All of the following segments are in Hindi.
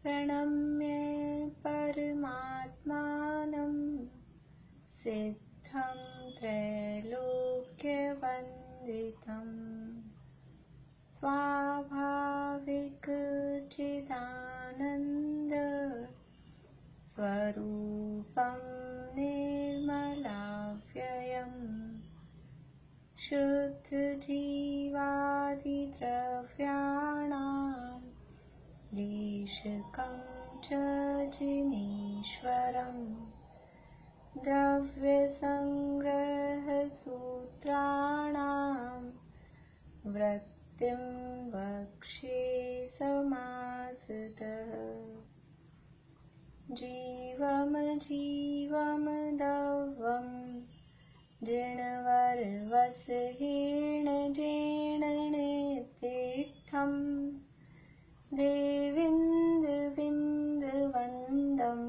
प्रणम्य परमात्मानं सिद्धं त्रैलोक्यवन्दितं स्वाभाविक चिदानन्द स्वरूपं निर्मलाव्ययम् शुद्धजीवादिद्रव्याणां देशकं च जिनीश्वरम् द्रव्यसंग्रहसूत्राणां वृत्तिं वक्ष्ये समासतः जीवम दवम् जिणवर्वसहीर्णजीर्णनेतिष्ठं देविन्दविन्दवन्दं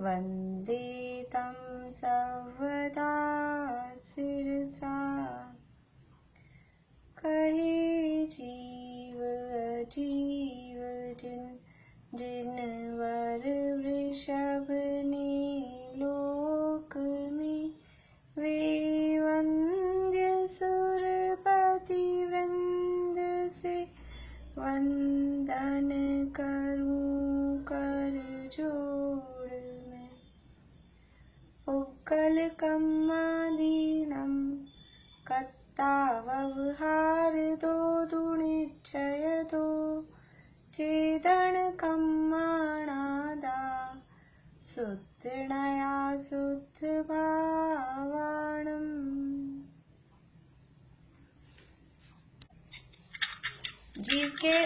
वन्दे तं सर्वदा शिरसा कहे जीव अजीव जिनवर वृषभ ने लोक में वे वंद्य सुरपति वृंद से वंदन करूं कर जोड़ में पुक्कल कम्मादीनम कत्ता व्यवहार दो दुनिचय दो चेदन कम्माणादा शुद्धनया शुद्ध भावाणम्। जीव के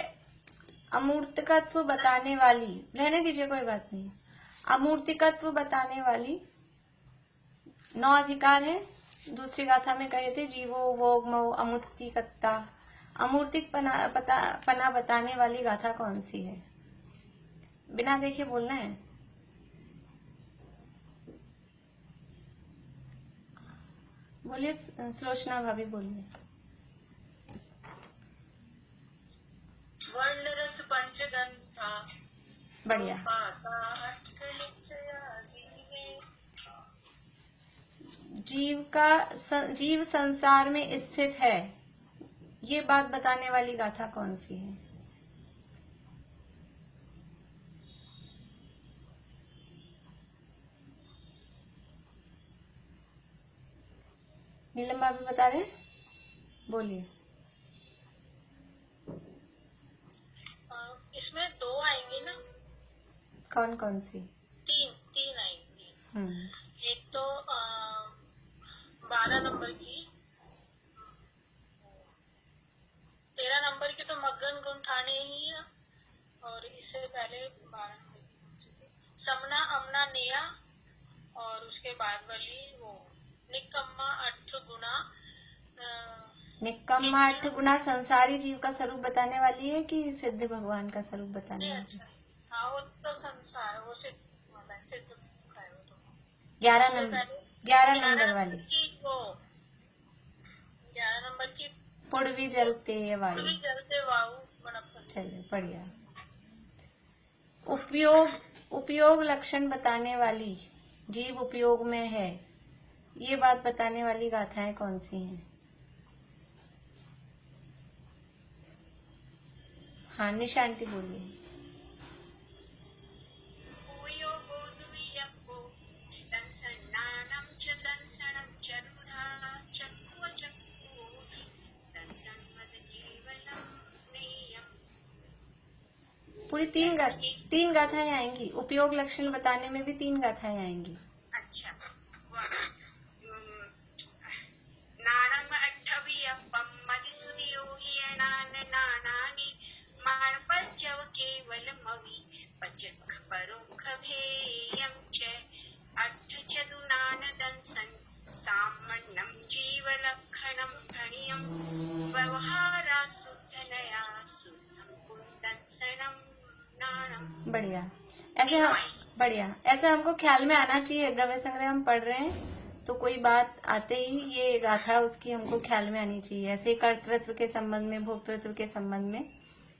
अमूर्तकत्व बताने वाली, रहने दीजिए कोई बात नहीं, अमूर्तिकत्व बताने वाली 9 अधिकार हैं। दूसरी गाथा में कहे थे जीवो भोग मो अमूर्तिकत्ता। अमूर्तिक पना बताने वाली गाथा कौन सी है? बिना देखे बोलना है। बोलिए सुलोचना भाभी, बोलिए। वर्णरस पंचगंधा बढ़िया। जीव संसार में स्थित है, ये बात बताने वाली गाथा कौन सी है? नीलम भाभी बता रहे हैं, बोलिए। इसमें 2 आएंगे ना? कौन कौन सी? 3 आएंगी। एक तो 12 नंबर की, 13 नंबर की तो मग्गन गुंठाने ही है, और इससे पहले 12 नंबर की थी समना अमना नेया, और उसके बाद वाली वो निकम्मा 8 गुना। निकम्मा 8 गुना संसारी जीव का स्वरूप बताने वाली है कि सिद्ध भगवान का स्वरूप बताने वाली? अच्छा, हाँ वो तो संसार, वो सिद्ध का है वो तो। 11 नंबर वाली की वो 11 नंबर की पुड़वी जलते वायु। बड़ा फल। चलिए बढ़िया। उपयोग लक्षण बताने वाली, जीव उपयोग में है, ये बात बताने वाली गाथाएं कौन सी हैं? हाँ निशा आंटी बोलिए। पूरी 3 गाथाएं आएंगी। उपयोग लक्षण बताने में भी 3 गाथाएं आएंगी। अच्छा, नाणम अट्ठवियप्पम मदिसुदियोहियणान नानानि माणपज्जव केवलमवि पचक परोखभेयं च अट्ठचदुनानदंसन् सामन्नं जीवलक्षणं धनियं व्यवहारा शुद्धनया शुद्धं कुन्दंसनं नाणम। बढ़िया। ऐसे हमको ख्याल में आना चाहिए। द्रव्य संग्रह हम पढ़ रहे हैं तो कोई बात आते ही ये गाथा उसकी हमको ख्याल में आनी चाहिए। ऐसे कर्तृत्व के संबंध में, भोक्तृत्व के संबंध में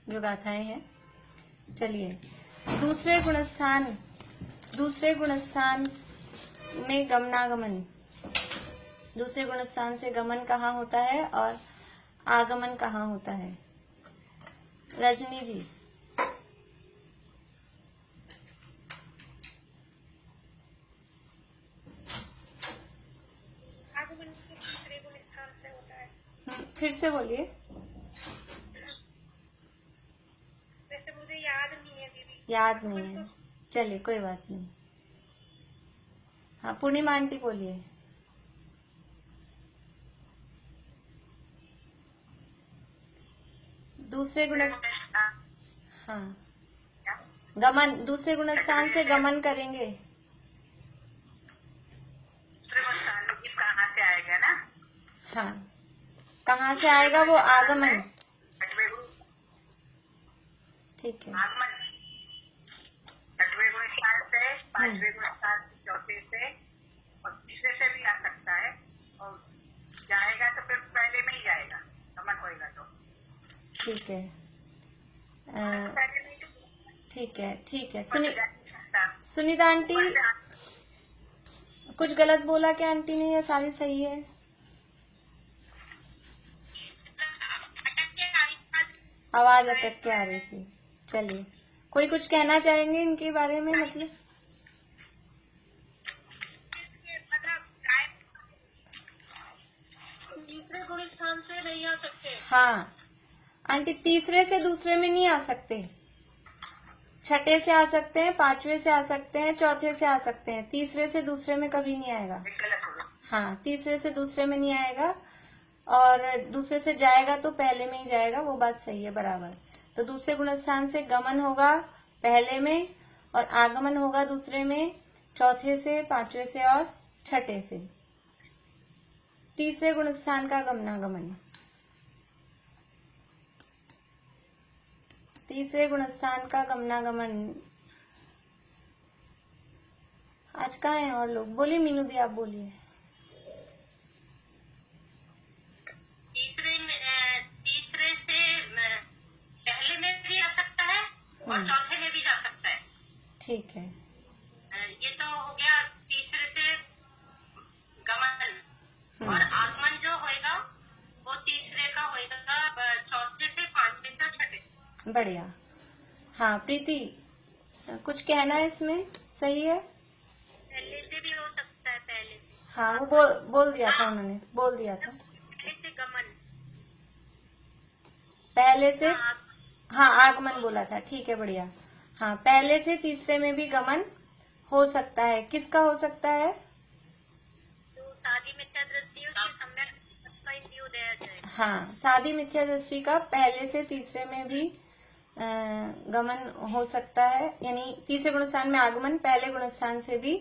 जो गाथाएं हैं। चलिए दूसरे गुणस्थान में गमनागमन, दूसरे गुणस्थान से गमन कहाँ होता है और आगमन कहाँ होता है? रजनी जी। आगमन के तीसरे गुण स्थान से होता है। फिर से बोलिए। वैसे मुझे याद नहीं है दीदी। याद नहीं है, चलिए कोई बात नहीं। हाँ, पूर्णिमा आंटी बोलिए। दूसरे गुण, हाँ, गमन, दूसरे गुणस्थान से गमन करेंगे। कहाँ से आएगा ना? हाँ, कहाँ से आएगा वो? आगमन। ठीक है। आगमन छठवें गुण स्थान से, पांचवें गुण स्थान से, चौथे से और तीसरे से भी आ सकता है, और जाएगा तो फिर पहले में ही जाएगा, गमन होएगा तो। ठीक है, पहले में ठीक है, ठीक है। जा नहीं सकता। सुनीता आंटी, कुछ गलत बोला क्या आंटी ने या सारी सही है? आवाज अटक के आ रही थी। चलिए, कोई कुछ कहना चाहेंगे इनके बारे में? मतलब तीसरे गुण स्थान से नहीं आ सकते। हाँ आंटी, तीसरे से दूसरे में नहीं आ सकते। छठे से आ सकते हैं, पांचवे से आ सकते हैं, चौथे से आ सकते हैं, तीसरे से दूसरे में कभी नहीं आएगा। हाँ, तीसरे से दूसरे में नहीं आएगा, और दूसरे से जाएगा तो पहले में ही जाएगा, वो बात सही है, बराबर। तो दूसरे गुणस्थान से गमन होगा पहले में और आगमन होगा दूसरे में, चौथे से, पांचवे से और छठे से। तीसरे गुणस्थान का गमनागमन, तीसरे गुणस्थान का गमनागमन। आज कहाँ हैं और लोग? बोलिए मीनू दी, आप बोलिए। तीसरे से पहले में भी आ सकता है और चौथे में भी जा सकता है। ठीक है, ये तो हो गया तीसरे से गमन, और आगमन जो होएगा वो तीसरे का होएगा चौथे से, पांचवे से और छठे से। बढ़िया। हाँ प्रीति, कुछ कहना है इसमें? सही है, पहले से भी हो सकता है, पहले से। हाँ वो बोल दिया था, उन्होंने बोल दिया था। पहले से गमन, पहले से, हाँ आगमन बोला था, ठीक है, बढ़िया। हाँ, पहले से तीसरे में भी गमन हो सकता है। किसका हो सकता है? तो सादी मिथ्या दृष्टि उसके सम्यक का इंद्रियोदय आ जाएगा। हाँ, सादी मिथ्या दृष्टि का पहले से तीसरे में भी गमन हो सकता है, यानी तीसरे गुणस्थान में आगमन पहले गुणस्थान से भी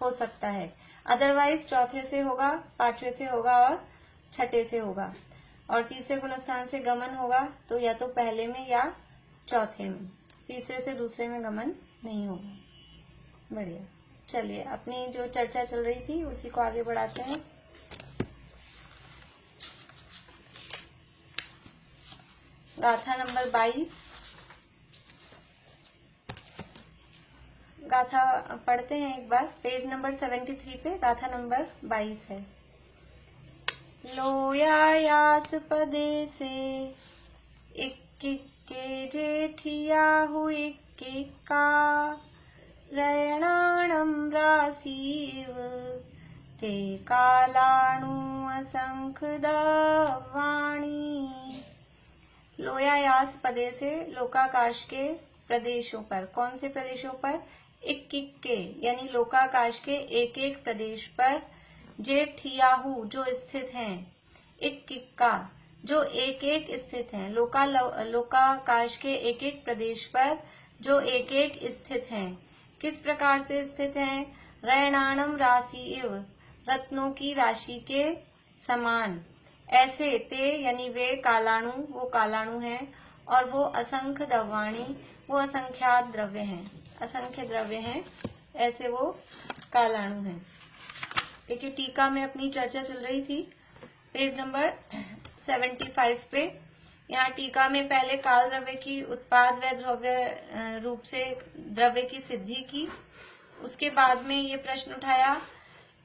हो सकता है। अदरवाइज चौथे से होगा, पांचवे से होगा और छठे से होगा। और तीसरे गुणस्थान से गमन होगा तो या तो पहले में या चौथे में, तीसरे से दूसरे में गमन नहीं होगा। बढ़िया, चलिए अपनी जो चर्चा चल रही थी उसी को आगे बढ़ाते हैं। गाथा नंबर 22, गाथा पढ़ते हैं एक बार। पेज नंबर 73 पे गाथा नंबर 22 है। लोयायास पदे से इक्के जेठियाहु इक्किका रयणाणं रासीव ते कालाणु असंख दवाणी। लोयायास पदे से लोकाकाश के प्रदेशों पर, कौन से प्रदेशों पर? इक्के यानी लोकाकाश के एक एक प्रदेश पर, जेठियाहु जो स्थित हैं, इक्किका जो एक एक स्थित हैं, लोकाकाश के एक एक प्रदेश पर जो एक एक स्थित हैं। किस प्रकार से स्थित हैं? रयणाणम राशि इव, रत्नों की राशि के समान। ऐसे ते यानी वे कालाणु, वो कालाणु हैं, और वो असंख्य द्रव्याणी, वो असंख्यात द्रव्य हैं, असंख्य द्रव्य हैं, ऐसे वो कालाणु हैं। देखिए टीका में अपनी चर्चा चल रही थी, पेज नंबर 75 पे यहाँ टीका में पहले काल द्रव्य की उत्पाद व द्रव्य रूप से द्रव्य की सिद्धि की, उसके बाद में ये प्रश्न उठाया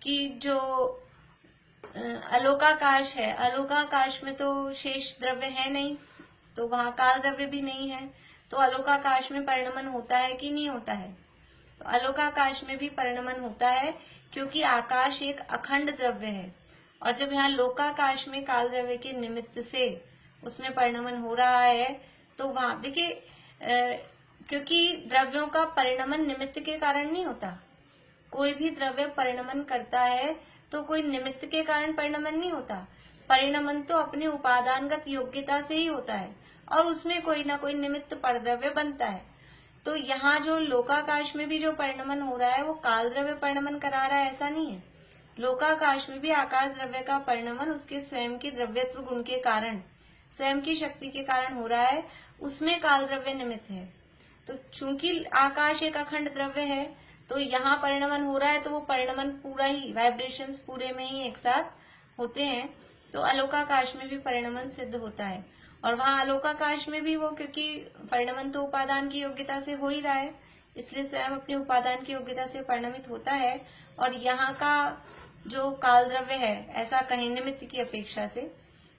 कि जो अलोकाकाश है, अलोकाकाश में तो शेष द्रव्य है नहीं, तो वहां काल द्रव्य भी नहीं है, तो अलोकाकाश में परिणमन होता है कि नहीं होता है? तो अलोकाकाश में भी परिणमन होता है, क्योंकि आकाश एक अखंड द्रव्य है। और जब यहाँ लोकाकाश में काल द्रव्य के निमित्त से उसमें परिणमन हो रहा है, तो वहां देखिए क्योंकि द्रव्यों का परिणमन निमित्त के कारण नहीं होता। कोई भी द्रव्य परिणमन करता है तो कोई निमित्त के कारण परिणमन नहीं होता। परिणमन तो अपने उपादानगत योग्यता से ही होता है, और उसमें कोई ना कोई निमित्त परद्रव्य बनता है। तो यहाँ जो लोकाकाश में भी जो परिणमन हो रहा है वो काल द्रव्य परिणमन करा रहा है, ऐसा नहीं है। लोकाकाश में भी आकाश द्रव्य का परिणमन उसके स्वयं के द्रव्यत्व गुण के कारण, स्वयं की शक्ति के कारण हो रहा है, उसमें काल द्रव्य निमित्त है। तो चूंकि आकाश एक अखंड द्रव्य है, तो यहाँ परिणमन हो रहा है, तो वो परिणमन पूरा ही, वाइब्रेशंस पूरे में ही एक साथ होते हैं, तो अलोकाकाश में भी परिणमन सिद्ध होता है। और वहां अलोकाकाश में भी वो, क्योंकि परिणमन तो उपादान की योग्यता से हो ही रहा है, इसलिए स्वयं अपनी उपादान की योग्यता से परिणमित होता है। और यहाँ का जो काल द्रव्य है, ऐसा कहें निमित्त की अपेक्षा से,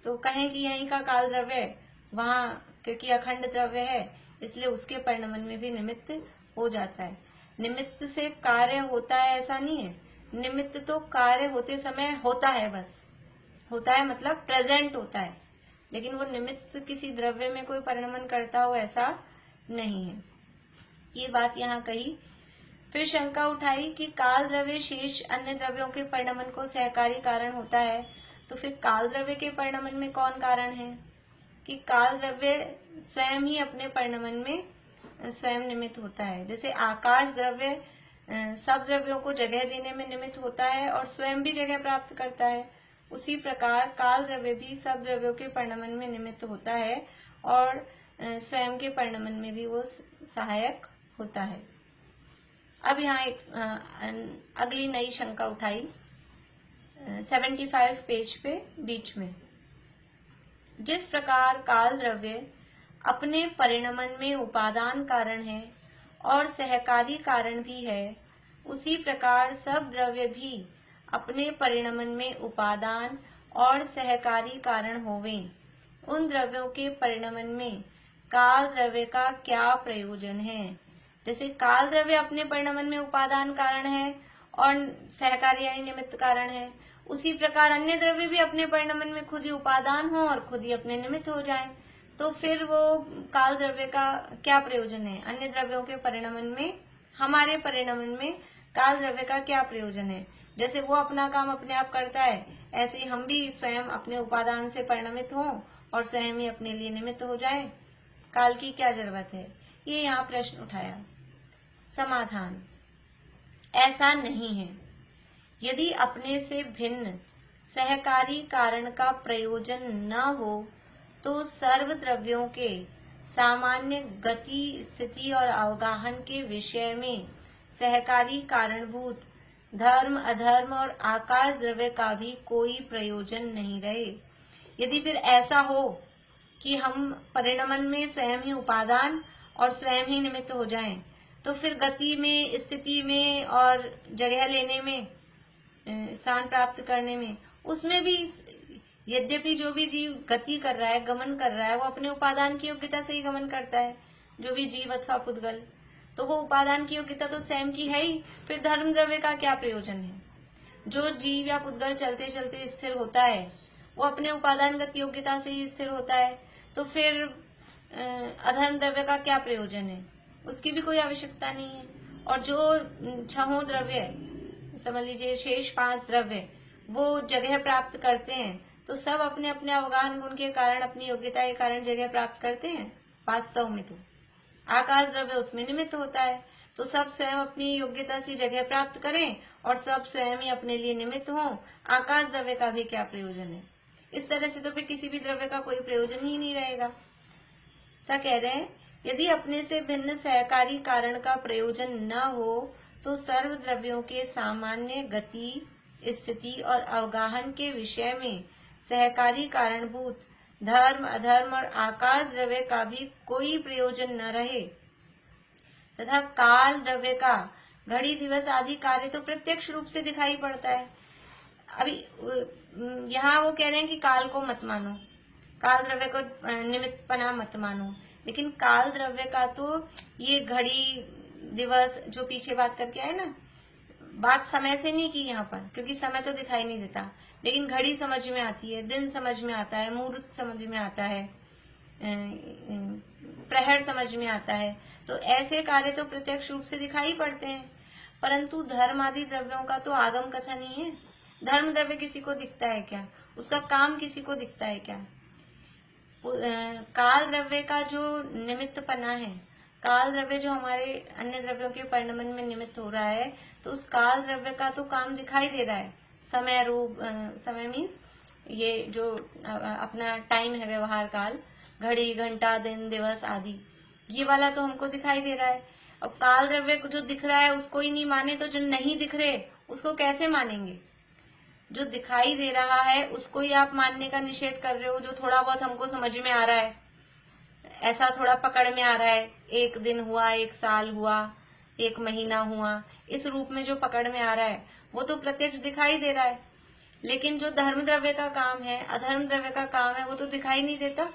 तो कहें कि यहीं का काल द्रव्य वहां क्योंकि अखंड द्रव्य है, इसलिए उसके परिणमन में भी निमित्त हो जाता है। निमित्त से कार्य होता है ऐसा नहीं है, निमित्त तो कार्य होते समय होता है, बस होता है मतलब प्रेजेंट होता है, लेकिन वो निमित्त किसी द्रव्य में कोई परिणमन करता हो ऐसा नहीं है। ये बात यहाँ कही। फिर शंका उठाई कि काल द्रव्य शेष अन्य द्रव्यों के परिणमन को सहकारी कारण होता है, तो फिर काल द्रव्य के परिणमन में कौन कारण है? कि काल द्रव्य स्वयं ही अपने परिणमन में स्वयं निमित्त होता है। जैसे आकाश द्रव्य सब द्रव्यों को जगह देने में निमित्त होता है और स्वयं भी जगह प्राप्त करता है, उसी प्रकार काल द्रव्य भी सब द्रव्यों के परिणमन में निमित्त होता है और स्वयं के परिणमन में भी वो सहायक होता है। अब यहाँ एक अगली नई शंका उठाई 75 पेज पे बीच में। जिस प्रकार काल द्रव्य अपने परिणमन में उपादान कारण है और सहकारी कारण भी है, उसी प्रकार सब द्रव्य भी अपने परिणमन में उपादान और सहकारी कारण होवें। उन द्रव्यों के परिणमन में काल द्रव्य का क्या प्रयोजन है? जैसे काल द्रव्य अपने परिणमन में उपादान कारण है और सहकारी यानी निमित्त कारण है, उसी प्रकार अन्य द्रव्य भी अपने परिणमन में खुद ही उपादान हो और खुद ही अपने निमित्त हो जाएं, तो फिर वो काल द्रव्य का क्या प्रयोजन है? अन्य द्रव्यों के परिणमन में, हमारे परिणमन में काल द्रव्य का क्या प्रयोजन है? जैसे वो अपना काम अपने आप करता है, ऐसे ही हम भी स्वयं अपने उपादान से परिणमित हों और स्वयं ही अपने लिए निमित्त हो जाएं। काल की क्या जरूरत है? ये यहाँ प्रश्न उठाया। समाधान: ऐसा नहीं है। यदि अपने से भिन्न सहकारी कारण का प्रयोजन न हो तो सर्व द्रव्यों के सामान्य गति, स्थिति और अवगाहन के विषय में सहकारी कारणभूत धर्म, अधर्म और आकाश द्रव्य का भी कोई प्रयोजन नहीं रहे। यदि फिर ऐसा हो कि हम परिणमन में स्वयं ही उपादान और स्वयं ही निमित्त हो जाएं, तो फिर गति में, स्थिति में और जगह लेने में, स्थान प्राप्त करने में, उसमें भी यद्यपि जो भी जीव गति कर रहा है, गमन कर रहा है, वो अपने उपादान की योग्यता से ही गमन करता है। जो भी जीव अथवा पुद्गल, तो वो उपादान की योग्यता तो स्वयं की है ही, फिर धर्म द्रव्य का क्या प्रयोजन है? जो जीव या पुद्गल चलते चलते स्थिर होता है, वो अपने उपादानगत योग्यता से ही स्थिर होता है, तो फिर अधर्म द्रव्य का क्या प्रयोजन है? उसकी भी कोई आवश्यकता नहीं है। और जो छहों द्रव्य, समझ लीजिए शेष 5 द्रव्य, वो जगह प्राप्त करते हैं, तो सब अपने अपने अवगाहन गुण के कारण, अपनी योग्यता के कारण जगह प्राप्त करते हैं। वास्तव में तो आकाश द्रव्य उसमें निमित्त होता है, तो सब स्वयं अपनी योग्यता से जगह प्राप्त करें और सब स्वयं ही अपने लिए निमित्त हों, आकाश द्रव्य का भी क्या प्रयोजन है? इस तरह से तो फिर किसी भी द्रव्य का कोई प्रयोजन ही नहीं रहेगा। ऐसा कह रहे हैं, यदि अपने से भिन्न सहकारी कारण का प्रयोजन न हो तो सर्व द्रव्यों के सामान्य गति, स्थिति और अवगाहन के विषय में सहकारी कारणभूत धर्म अधर्म और आकाश द्रव्य का भी कोई प्रयोजन न रहे तथा काल द्रव्य का घड़ी दिवस आदि कार्य तो प्रत्यक्ष रूप से दिखाई पड़ता है। अभी यहाँ वो कह रहे हैं कि काल को मत मानो, काल द्रव्य को निमित्त पना मत मानो, लेकिन काल द्रव्य का तो ये घड़ी दिवस जो पीछे बात करके आए ना, बात समय से नहीं की यहाँ पर, क्योंकि समय तो दिखाई नहीं देता, लेकिन घड़ी समझ में आती है, दिन समझ में आता है, मुहूर्त समझ में आता है, प्रहर समझ में आता है। तो ऐसे कार्य तो प्रत्यक्ष रूप से दिखाई पड़ते हैं, परंतु धर्म आदि द्रव्यों का तो आगम कथन ही है। धर्म द्रव्य किसी को दिखता है क्या? उसका काम किसी को दिखता है क्या? काल द्रव्य का जो निमित्त पना है, काल द्रव्य जो हमारे अन्य द्रव्यों के परिणमन में निमित्त हो रहा है, तो उस काल द्रव्य का तो काम दिखाई दे रहा है। समय रूप, समय मीन्स ये जो अपना टाइम है, व्यवहार काल, घड़ी घंटा दिन दिवस आदि, ये वाला तो हमको दिखाई दे रहा है। अब काल द्रव्य जो दिख रहा है उसको ही नहीं माने तो जो नहीं दिख रहे उसको कैसे मानेंगे? जो दिखाई दे रहा है उसको ही आप मानने का निषेध कर रहे हो। जो थोड़ा बहुत हमको समझ में आ रहा है, ऐसा थोड़ा पकड़ में आ रहा है, एक दिन हुआ, एक साल हुआ, एक महीना हुआ, इस रूप में जो पकड़ में आ रहा है वो तो प्रत्यक्ष दिखाई दे रहा है। लेकिन जो धर्म द्रव्य का काम है, अधर्म द्रव्य का काम है, वो तो दिखाई नहीं देता।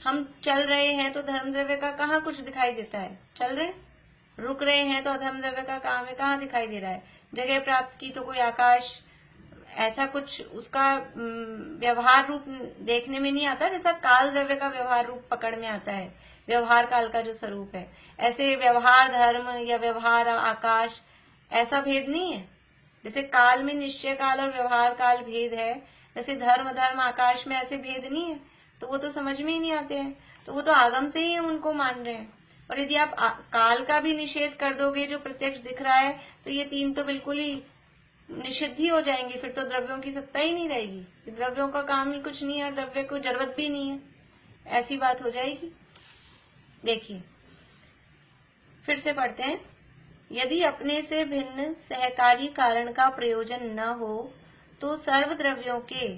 हम चल रहे हैं तो धर्म द्रव्य का कहाँ कुछ दिखाई देता है? चल रहे, रुक रहे हैं तो अधर्म द्रव्य का काम है, कहाँ दिखाई दे रहा है? जगह प्राप्त की तो कोई आकाश, ऐसा कुछ उसका व्यवहार रूप देखने में नहीं आता, जैसा काल द्रव्य का व्यवहार रूप पकड़ में आता है, व्यवहार काल का जो स्वरूप है। ऐसे व्यवहार धर्म या व्यवहार आकाश ऐसा भेद नहीं है। जैसे काल में निश्चय काल और व्यवहार काल भेद है, वैसे धर्म धर्म आकाश में ऐसे भेद नहीं है। तो वो तो समझ में ही नहीं आते हैं, तो वो तो आगम से ही हम उनको मान रहे हैं। और यदि आप काल का भी निषेध कर दोगे जो प्रत्यक्ष दिख रहा है, तो ये तीन तो बिल्कुल ही निषिद्ध ही हो जाएंगे। फिर तो द्रव्यों की सत्ता ही नहीं रहेगी, द्रव्यों का काम ही कुछ नहीं है और द्रव्य को जरूरत भी नहीं है, ऐसी बात हो जाएगी। देखिए फिर से पढ़ते हैं। यदि अपने से भिन्न सहकारी कारण का प्रयोजन न हो तो सर्व द्रव्यों के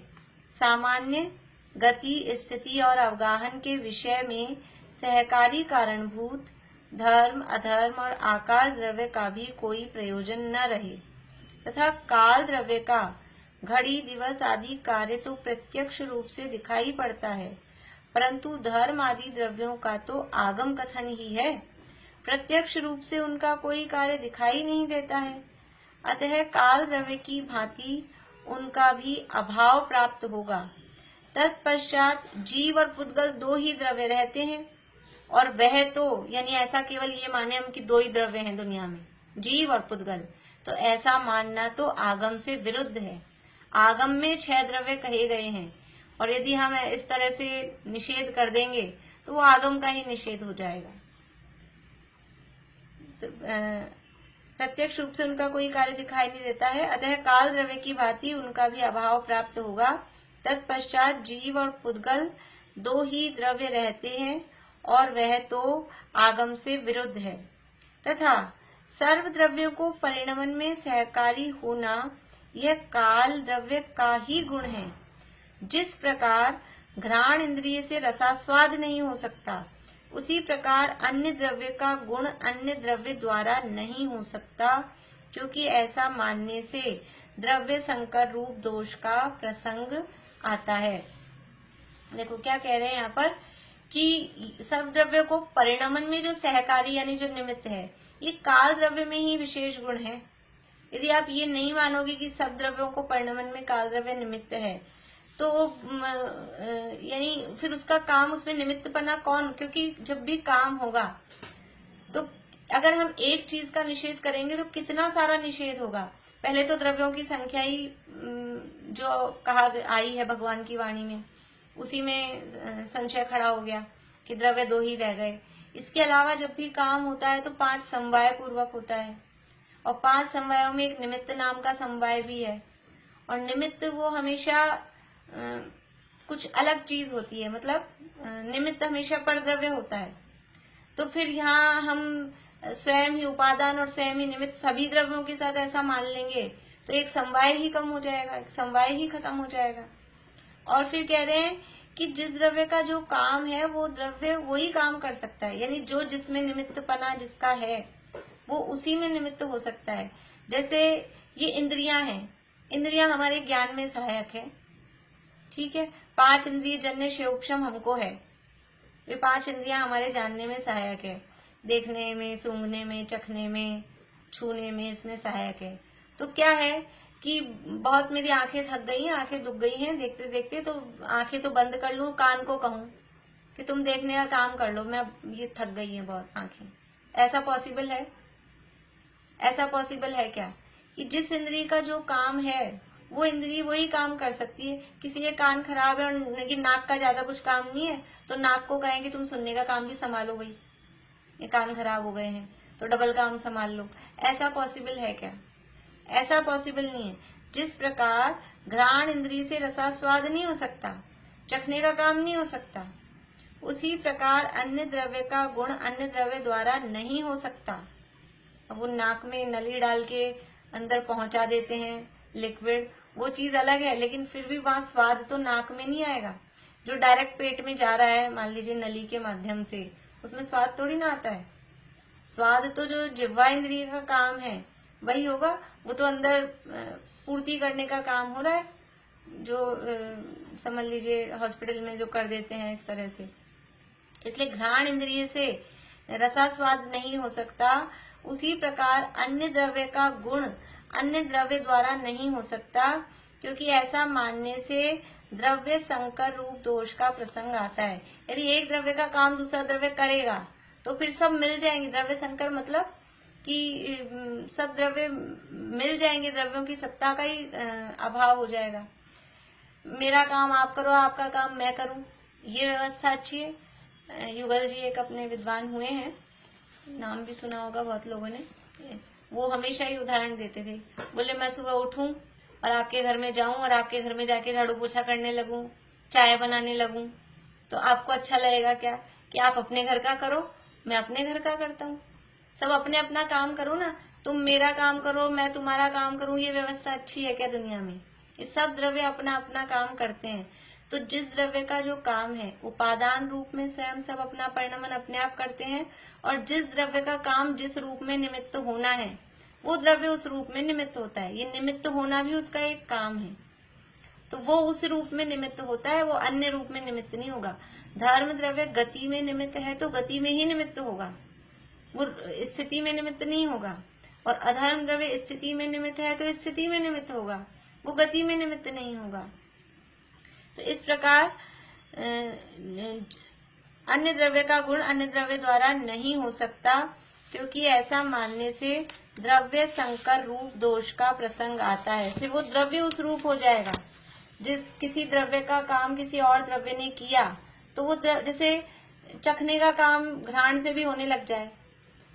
सामान्य गति स्थिति और अवगाहन के विषय में सहकारी कारणभूत धर्म अधर्म और आकाश द्रव्य का भी कोई प्रयोजन न रहे तथा काल द्रव्य का घड़ी दिवस आदि कार्य तो प्रत्यक्ष रूप से दिखाई पड़ता है, परंतु धर्म आदि द्रव्यों का तो आगम कथन ही है, प्रत्यक्ष रूप से उनका कोई कार्य दिखाई नहीं देता है। अतः काल द्रव्य की भांति उनका भी अभाव प्राप्त होगा। तत्पश्चात जीव और पुद्गल दो ही द्रव्य रहते हैं, और वह तो यानी ऐसा केवल ये माने हम कि दो ही द्रव्य हैं दुनिया में, जीव और पुद्गल, तो ऐसा मानना तो आगम से विरुद्ध है। आगम में 6 द्रव्य कहे गए हैं, और यदि हम इस तरह से निषेध कर देंगे तो वो आगम का ही निषेध हो जाएगा। तो प्रत्यक्ष रूप से उनका कोई कार्य दिखाई नहीं देता है। अतः काल द्रव्य की भांति उनका भी अभाव प्राप्त होगा। तत्पश्चात जीव और पुद्गल दो ही द्रव्य रहते हैं, और वह तो आगम से विरुद्ध है। तथा सर्व द्रव्यों को परिणमन में सहकारी होना यह काल द्रव्य का ही गुण है। जिस प्रकार घ्राण इंद्रिय से रसास्वाद नहीं हो सकता, उसी प्रकार अन्य द्रव्य का गुण अन्य द्रव्य द्वारा नहीं हो सकता, क्योंकि ऐसा मानने से द्रव्य संकर रूप दोष का प्रसंग आता है। देखो क्या कह रहे हैं यहाँ पर कि सब द्रव्य को परिणमन में जो सहकारी यानी जो निमित्त है, ये काल द्रव्य में ही विशेष गुण है। यदि आप ये नहीं मानोगे कि सब द्रव्यों को परिणमन में काल द्रव्य निमित्त है, तो यानी फिर उसका काम, उसमें निमित्तपना कौन? क्योंकि जब भी काम होगा तो अगर हम एक चीज का निषेध करेंगे तो कितना सारा निषेध होगा। पहले तो द्रव्यों की संख्या ही जो कहा आई है भगवान की वाणी में, उसी में संशय खड़ा हो गया कि द्रव्य दो ही रह गए। इसके अलावा जब भी काम होता है तो 5 समवाय पूर्वक होता है, और 5 समवायों में एक निमित्त नाम का समवाय भी है, और निमित्त वो हमेशा कुछ अलग चीज होती है, मतलब निमित्त हमेशा परद्रव्य होता है। तो फिर यहाँ हम स्वयं ही उपादान और स्वयं ही निमित्त सभी द्रव्यों के साथ ऐसा मान लेंगे तो एक समवाय ही कम हो जाएगा, एक समवाय ही खत्म हो जाएगा। और फिर कह रहे हैं कि जिस द्रव्य का जो काम है वो द्रव्य वही काम कर सकता है, यानी जो जिसमें निमित्तपना जिसका है वो उसी में निमित्त हो सकता है। जैसे ये इंद्रियां हैं, इंद्रियां हमारे ज्ञान में सहायक है, ठीक है। 5 इंद्रिय जन्य क्षेत्रक्षम हमको है, ये 5 इंद्रियां हमारे जानने में सहायक है, देखने में, सूंघने में, चखने में, छूने में, इसमें सहायक है। तो क्या है कि बहुत मेरी आंखें थक गई हैं, आंखें दुख गई हैं देखते देखते, तो आंखें तो बंद कर लूं, कान को कहूं कि तुम देखने का काम कर लो, मैं ये थक गई है बहुत आंखें, ऐसा पॉसिबल है? ऐसा पॉसिबल है क्या कि जिस इंद्रिय का जो काम है वो इंद्रिय वही काम कर सकती है? किसी के कान खराब है और लेकिन नाक का ज्यादा कुछ काम नहीं है, तो नाक को कहेंगे तुम सुनने का काम भी संभालो भाई, ये कान खराब हो गए हैं तो डबल काम संभाल लो। ऐसा पॉसिबल है क्या? ऐसा पॉसिबल नहीं है। जिस प्रकार घ्राण इंद्रिय से रसास्वाद नहीं हो सकता, चखने का काम नहीं हो सकता, उसी प्रकार अन्य द्रव्य का गुण अन्य द्रव्य द्वारा नहीं हो सकता। अब वो नाक में नली डाल के अंदर पहुंचा देते हैं लिक्विड, वो चीज अलग है, लेकिन फिर भी वहां स्वाद तो नाक में नहीं आएगा। जो डायरेक्ट पेट में जा रहा है मान लीजिए नली के माध्यम से, उसमें स्वाद थोड़ी ना आता है। स्वाद तो जो जिह्वा इंद्रिय का काम है वही होगा, वो तो अंदर पूर्ति करने का काम हो रहा है, जो समझ लीजिए हॉस्पिटल में जो कर देते हैं इस तरह से। इसलिए घ्राण इंद्रिय से रसास्वाद नहीं हो सकता, उसी प्रकार अन्य द्रव्य का गुण अन्य द्रव्य द्वारा नहीं हो सकता, क्योंकि ऐसा मानने से द्रव्य संकर रूप दोष का प्रसंग आता है। यदि एक द्रव्य का काम दूसरा द्रव्य करेगा तो फिर सब मिल जाएंगे। द्रव्य संकर मतलब कि सब द्रव्य मिल जाएंगे, द्रव्यों की सत्ता का ही अभाव हो जाएगा। मेरा काम आप करो, आपका काम मैं करूं, ये व्यवस्था अच्छी है। युगल जी एक अपने विद्वान हुए हैं, नाम भी सुना होगा बहुत लोगों ने, वो हमेशा ही उदाहरण देते थे। बोले मैं सुबह उठूं और आपके घर में जाऊं और आपके घर में जाके झाड़ू पोछा करने लगूं, चाय बनाने लगूं, तो आपको अच्छा लगेगा क्या कि आप अपने घर का करो, मैं अपने घर का करता हूँ, सब अपने अपना काम करो ना, तुम मेरा काम करो मैं तुम्हारा काम करूं, ये व्यवस्था अच्छी है क्या दुनिया में? ये सब द्रव्य अपना अपना काम करते हैं। तो जिस द्रव्य का जो काम है उपादान रूप में स्वयं सब अपना परिणमन अपने आप करते हैं, और जिस द्रव्य का काम जिस रूप में निमित्त होना है वो द्रव्य उस रूप में निमित्त होता है। ये निमित्त होना भी उसका एक काम है, तो वो उस रूप में निमित्त होता है, वो अन्य रूप में निमित्त नहीं होगा। धर्म द्रव्य गति में निमित्त है तो गति में ही निमित्त होगा, वो स्थिति में निमित्त नहीं होगा। और अधर्म द्रव्य स्थिति में निमित्त है तो स्थिति में निमित्त होगा, वो गति में निमित्त नहीं होगा। तो इस प्रकार अन्य द्रव्य का गुण अन्य द्रव्य द्वारा नहीं हो सकता, क्योंकि ऐसा मानने से द्रव्य संकर रूप दोष का प्रसंग आता है। फिर वो द्रव्य उस रूप हो जाएगा, जिस किसी द्रव्य का काम किसी और द्रव्य ने किया, तो वो जैसे चखने का काम घ्राण से भी होने लग जाए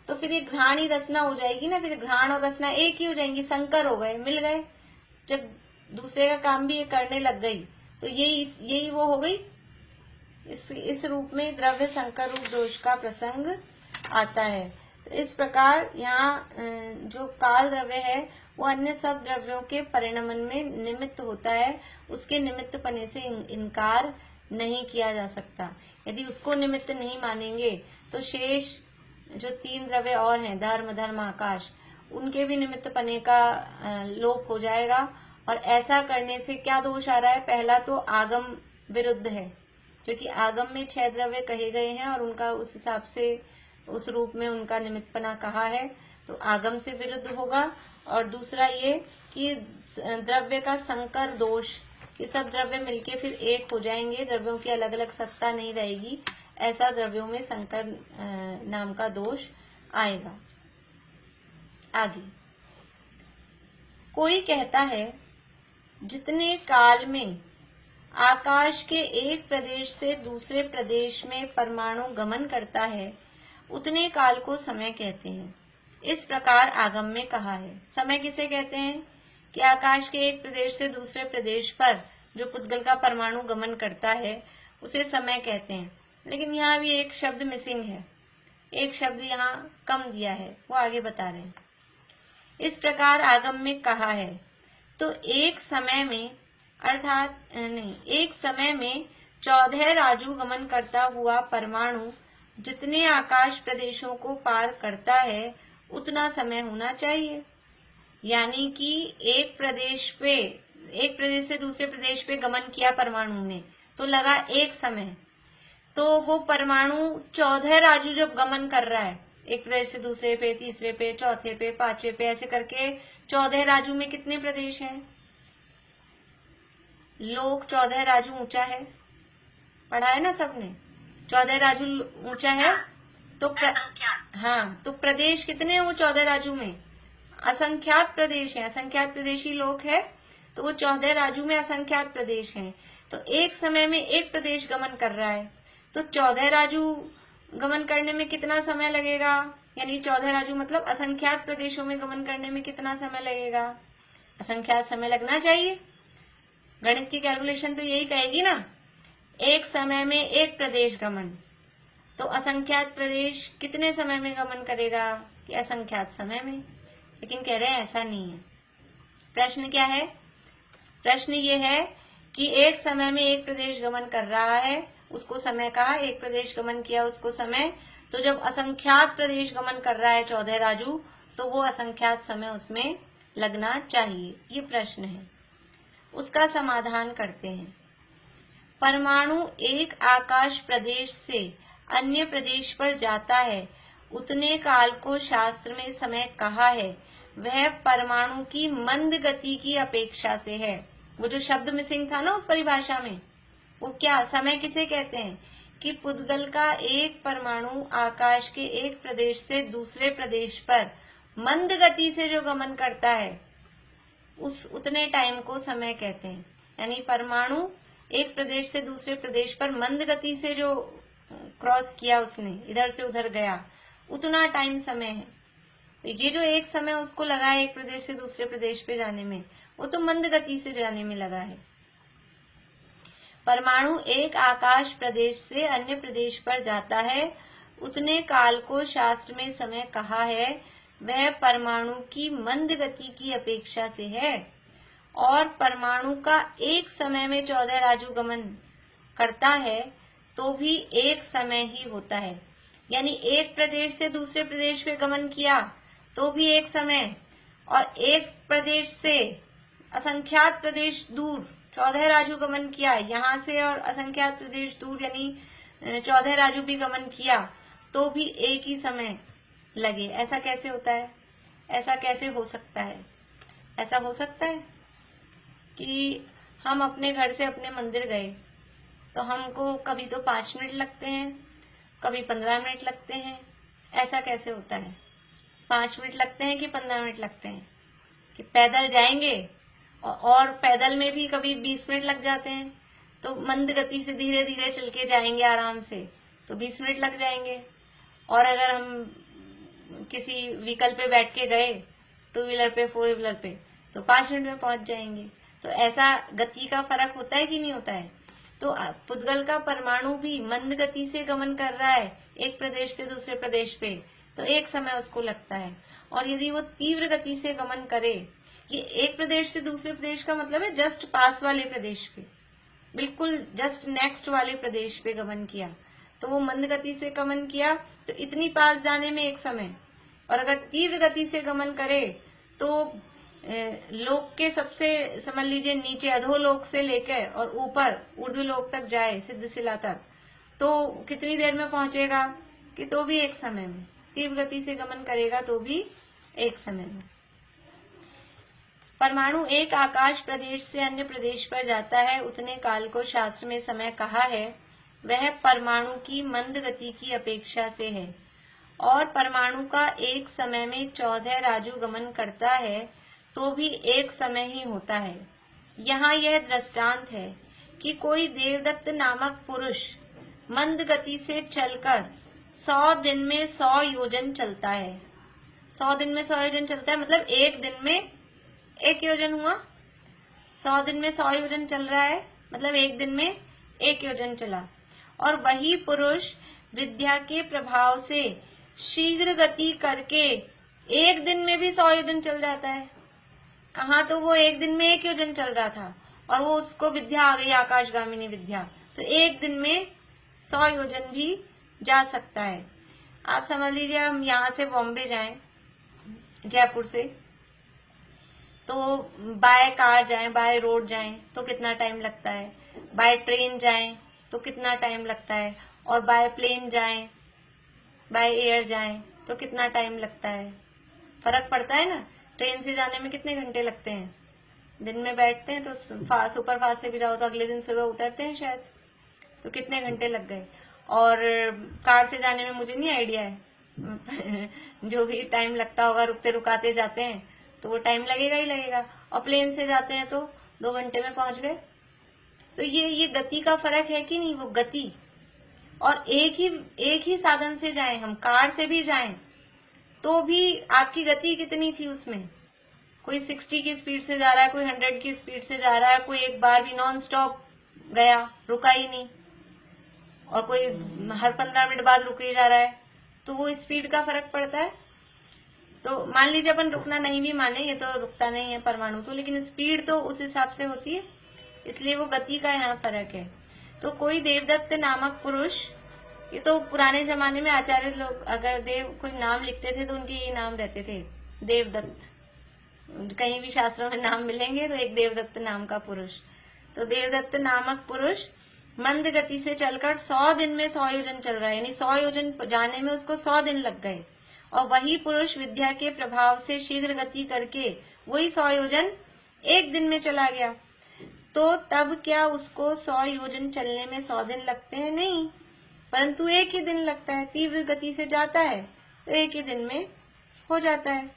तो फिर ये घ्राण ही रसना हो जाएगी ना, फिर घ्राण और रसना एक ही हो जाएंगी, संकर हो गए, मिल गए। जब दूसरे का काम भी ये करने लग गई तो यही वो हो गई। इस रूप में द्रव्य संकर रूप दोष का प्रसंग आता है। तो इस प्रकार यहाँ जो काल द्रव्य है वो अन्य सब द्रव्यों के परिणमन में निमित्त होता है, उसके निमित्त पने से इनकार नहीं किया जा सकता। यदि उसको निमित्त नहीं मानेंगे तो शेष जो 3 द्रव्य और हैं, धर्म धर्म आकाश, उनके भी निमित्त पने का लोप हो जाएगा। और ऐसा करने से क्या दोष आ रहा है? पहला तो आगम विरुद्ध है, क्योंकि आगम में 6 द्रव्य कहे गए हैं और उनका उस हिसाब से उस रूप में उनका निमित्तपना कहा है, तो आगम से विरुद्ध होगा। और दूसरा ये कि द्रव्य का संकर दोष, कि सब द्रव्य मिलके फिर एक हो जाएंगे, द्रव्यों की अलग अलग सत्ता नहीं रहेगी, ऐसा द्रव्यों में संकर नाम का दोष आएगा। आगे कोई कहता है जितने काल में आकाश के एक प्रदेश से दूसरे प्रदेश में परमाणु गमन करता है उतने काल को समय कहते हैं। इस प्रकार आगम में कहा है। समय किसे कहते हैं? कि आकाश के एक प्रदेश से दूसरे प्रदेश पर जो पुद्गल का परमाणु गमन करता है उसे समय कहते हैं। लेकिन यहाँ भी एक शब्द मिसिंग है, एक शब्द यहाँ कम दिया है, वो आगे बता रहे हैं। इस प्रकार आगम में कहा है, तो एक समय में अर्थात नहीं, एक समय में 14 राजू गमन करता हुआ परमाणु जितने आकाश प्रदेशों को पार करता है उतना समय होना चाहिए। यानी कि एक प्रदेश से दूसरे प्रदेश पे गमन किया परमाणु ने तो लगा एक समय, तो वो परमाणु 14 राजू जब गमन कर रहा है एक प्रदेश से दूसरे पे, तीसरे पे, चौथे पे, पांचवे पे, ऐसे करके 14 राजू में कितने प्रदेश हैं? लोक 14 राजू ऊंचा है, पढ़ा है ना सबने, 14 राजू ऊंचा है तो हाँ, तो प्रदेश कितने हैं वो 14 राजू में? असंख्यात प्रदेश है, असंख्यात प्रदेशी लोक है, तो वो 14 राजू में असंख्यात प्रदेश हैं। तो एक समय में एक प्रदेश गमन कर रहा है, तो 14 राजू गमन करने में कितना समय लगेगा? यानी 14 राजू मतलब असंख्यात प्रदेशों में गमन करने में कितना समय लगेगा? असंख्यात समय लगना चाहिए। गणित की कैलकुलेशन तो यही कहेगी ना, एक समय में एक प्रदेश गमन, तो असंख्यात प्रदेश कितने समय में गमन करेगा? कि असंख्यात समय में। लेकिन कह रहे हैं ऐसा नहीं है। प्रश्न क्या है? प्रश्न ये है कि एक समय में एक प्रदेश गमन कर रहा है, उसको समय कहा, एक प्रदेश गमन किया उसको समय, तो जब असंख्यात प्रदेश गमन कर रहा है 14 राजू, तो वो असंख्यात समय उसमें लगना चाहिए। ये प्रश्न है, उसका समाधान करते हैं। परमाणु एक आकाश प्रदेश से अन्य प्रदेश पर जाता है, उतने काल को शास्त्र में समय कहा है, वह परमाणु की मंद गति की अपेक्षा से है। वो जो शब्द मिसिंग था ना उस परिभाषा में, वो क्या समय किसे कहते हैं? कि पुद्गल का एक परमाणु आकाश के एक प्रदेश से दूसरे प्रदेश पर मंद गति से जो गमन करता है उस उतने टाइम को समय कहते हैं। यानी परमाणु एक प्रदेश से दूसरे प्रदेश पर मंद गति से जो क्रॉस किया उसने, इधर से उधर गया, उतना टाइम समय है। ये जो एक समय उसको लगा है एक प्रदेश से दूसरे प्रदेश पे जाने में, वो तो मंद गति से जाने में लगा है। परमाणु एक आकाश प्रदेश से अन्य प्रदेश पर जाता है, उतने काल को शास्त्र में समय कहा है, वह परमाणु की मंद गति की अपेक्षा से है। और परमाणु का एक समय में 14 राजू गमन करता है तो भी एक समय ही होता है। यानी एक प्रदेश से दूसरे प्रदेश में गमन किया तो भी एक समय, और एक प्रदेश से असंख्यात प्रदेश दूर 14 राजू गमन किया यहाँ से, और असंख्यात प्रदेश दूर यानी 14 राजू भी गमन किया तो भी एक ही समय लगे। ऐसा कैसे होता है? ऐसा कैसे हो सकता है? ऐसा हो सकता है कि हम अपने घर से अपने मंदिर गए तो हमको कभी तो 5 मिनट लगते हैं, कभी 15 मिनट लगते हैं। ऐसा कैसे होता है? 5 मिनट लगते हैं कि 15 मिनट लगते हैं? कि पैदल जाएंगे और पैदल में भी कभी 20 मिनट लग जाते हैं, तो मंद गति से धीरे धीरे चल के जाएंगे आराम से तो 20 मिनट लग जाएंगे। और अगर हम किसी व्हीकल पे बैठ के गए, 2 व्हीलर पे, 4 व्हीलर पे, तो 5 मिनट में पहुंच जाएंगे। तो ऐसा गति का फर्क होता है कि नहीं होता है? तो पुद्गल का परमाणु भी मंद गति से गमन कर रहा है एक प्रदेश से दूसरे प्रदेश पे, तो एक समय उसको लगता है। और यदि वो तीव्र गति से गमन करे, ये एक प्रदेश से दूसरे प्रदेश का मतलब है जस्ट पास वाले प्रदेश पे, बिल्कुल जस्ट नेक्स्ट वाले प्रदेश पे गमन किया, तो वो मंद गति से गमन किया तो इतनी पास जाने में एक समय। और अगर तीव्र गति से गमन करे तो लोक के सबसे समझ लीजिए नीचे अधोलोक से लेकर और ऊपर ऊर्ध्वलोक तक जाए, सिद्धशिला तक, तो कितनी देर में पहुंचेगा? कि तो भी एक समय में। तीव्र गति से गमन करेगा तो भी एक समय में। परमाणु एक आकाश प्रदेश से अन्य प्रदेश पर जाता है, उतने काल को शास्त्र में समय कहा है, वह परमाणु की मंद गति की अपेक्षा से है। और परमाणु का एक समय में 14 राजू गमन करता है तो भी एक समय ही होता है। यहाँ यह दृष्टांत है कि कोई देवदत्त नामक पुरुष मंद गति से चलकर 100 दिन में 100 योजन चलता है। 100 दिन में 100 योजन चलता है मतलब एक दिन में 1 योजन हुआ। 100 दिन में 100 योजन चल रहा है मतलब एक दिन में 1 योजन चला। और वही पुरुष विद्या के प्रभाव से शीघ्र गति करके एक दिन में भी 100 योजन चल जाता है। कहाँ तो वो एक दिन में 1 योजन चल रहा था और वो उसको विद्या आ गई, आकाशगामिनी विद्या, तो एक दिन में 100 योजन भी जा सकता है। आप समझ लीजिए हम यहाँ से बॉम्बे जाएं, जयपुर से, तो बाय कार जाएं, बाय रोड जाएं तो कितना टाइम लगता है, बाय ट्रेन जाएं तो कितना टाइम लगता है, और बाय प्लेन जाएं, बाय एयर जाएं तो कितना टाइम लगता है। फर्क पड़ता है ना। ट्रेन से जाने में कितने घंटे लगते हैं, दिन में बैठते हैं तो सुपर फास्ट से भी जाओ तो अगले दिन सुबह उतरते हैं शायद, तो कितने घंटे लग गए। और कार से जाने में मुझे नहीं आइडिया है जो भी टाइम लगता होगा, रुकते रुकाते जाते हैं तो वो टाइम लगेगा ही लगेगा। और प्लेन से जाते हैं तो 2 घंटे में पहुंच गए। तो ये गति का फर्क है कि नहीं, वो गति। और एक ही साधन से जाएं, हम कार से भी जाएं तो भी आपकी गति कितनी थी उसमें, कोई 60 की स्पीड से जा रहा है, कोई 100 की स्पीड से जा रहा है, कोई एक बार भी नॉन स्टॉप गया, रुका ही नहीं, और कोई हर 15 मिनट बाद रुके जा रहा है, तो वो स्पीड का फर्क पड़ता है। तो मान लीजिए अपन रुकना नहीं भी माने, ये तो रुकता नहीं है परमाणु तो, लेकिन स्पीड तो उस हिसाब से होती है, इसलिए वो गति का यहाँ फर्क है। तो कोई देवदत्त नामक पुरुष, ये तो पुराने जमाने में आचार्य लोग अगर कोई नाम लिखते थे तो उनके ये नाम रहते थे, देवदत्त। कहीं भी शास्त्रों में नाम मिलेंगे तो एक देवदत्त नाम का पुरुष। तो देवदत्त नामक पुरुष मंद गति से चलकर 100 दिन में 100 योजन चल रहा है, यानी 100 योजन जाने में उसको 100 दिन लग गए। और वही पुरुष विद्या के प्रभाव से शीघ्र गति करके वही 100 योजन एक दिन में चला गया। तो तब क्या उसको 100 योजन चलने में 100 दिन लगते हैं? नहीं, परंतु एक ही दिन लगता है। तीव्र गति से जाता है तो एक ही दिन में हो जाता है।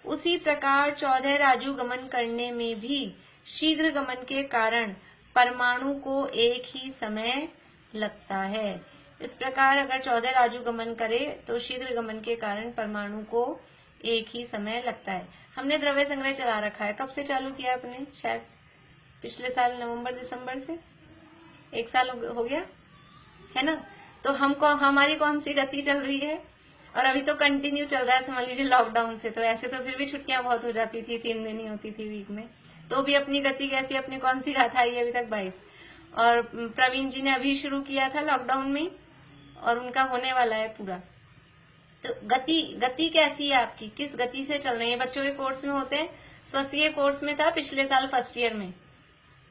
उसी प्रकार 14 राजु गमन करने में भी शीघ्र गमन के कारण परमाणु को एक ही समय लगता है। इस प्रकार अगर 14 राजु गमन करे तो शीघ्र गमन के कारण परमाणु को एक ही समय लगता है। हमने द्रव्य संग्रह चला रखा है, कब से चालू किया आपने? शायद पिछले साल नवंबर दिसंबर से, 1 साल हो गया है ना। तो हमको हमारी कौन सी गति चल रही है, और अभी तो कंटिन्यू चल रहा है, समझ लीजिए लॉकडाउन से। तो ऐसे तो फिर भी छुट्टियां बहुत हो जाती थी, 3 दिन ही होती थी वीक में, तो भी अपनी गति कैसी, अपनी कौन सी गाथा आई है अभी तक? 22। और प्रवीण जी ने अभी शुरू किया था लॉकडाउन में, और उनका होने वाला है पूरा। तो गति कैसी है आपकी, किस गति से चल रही है? बच्चों के कोर्स में होते हैं, स्वसीय कोर्स में था पिछले साल फर्स्ट ईयर में,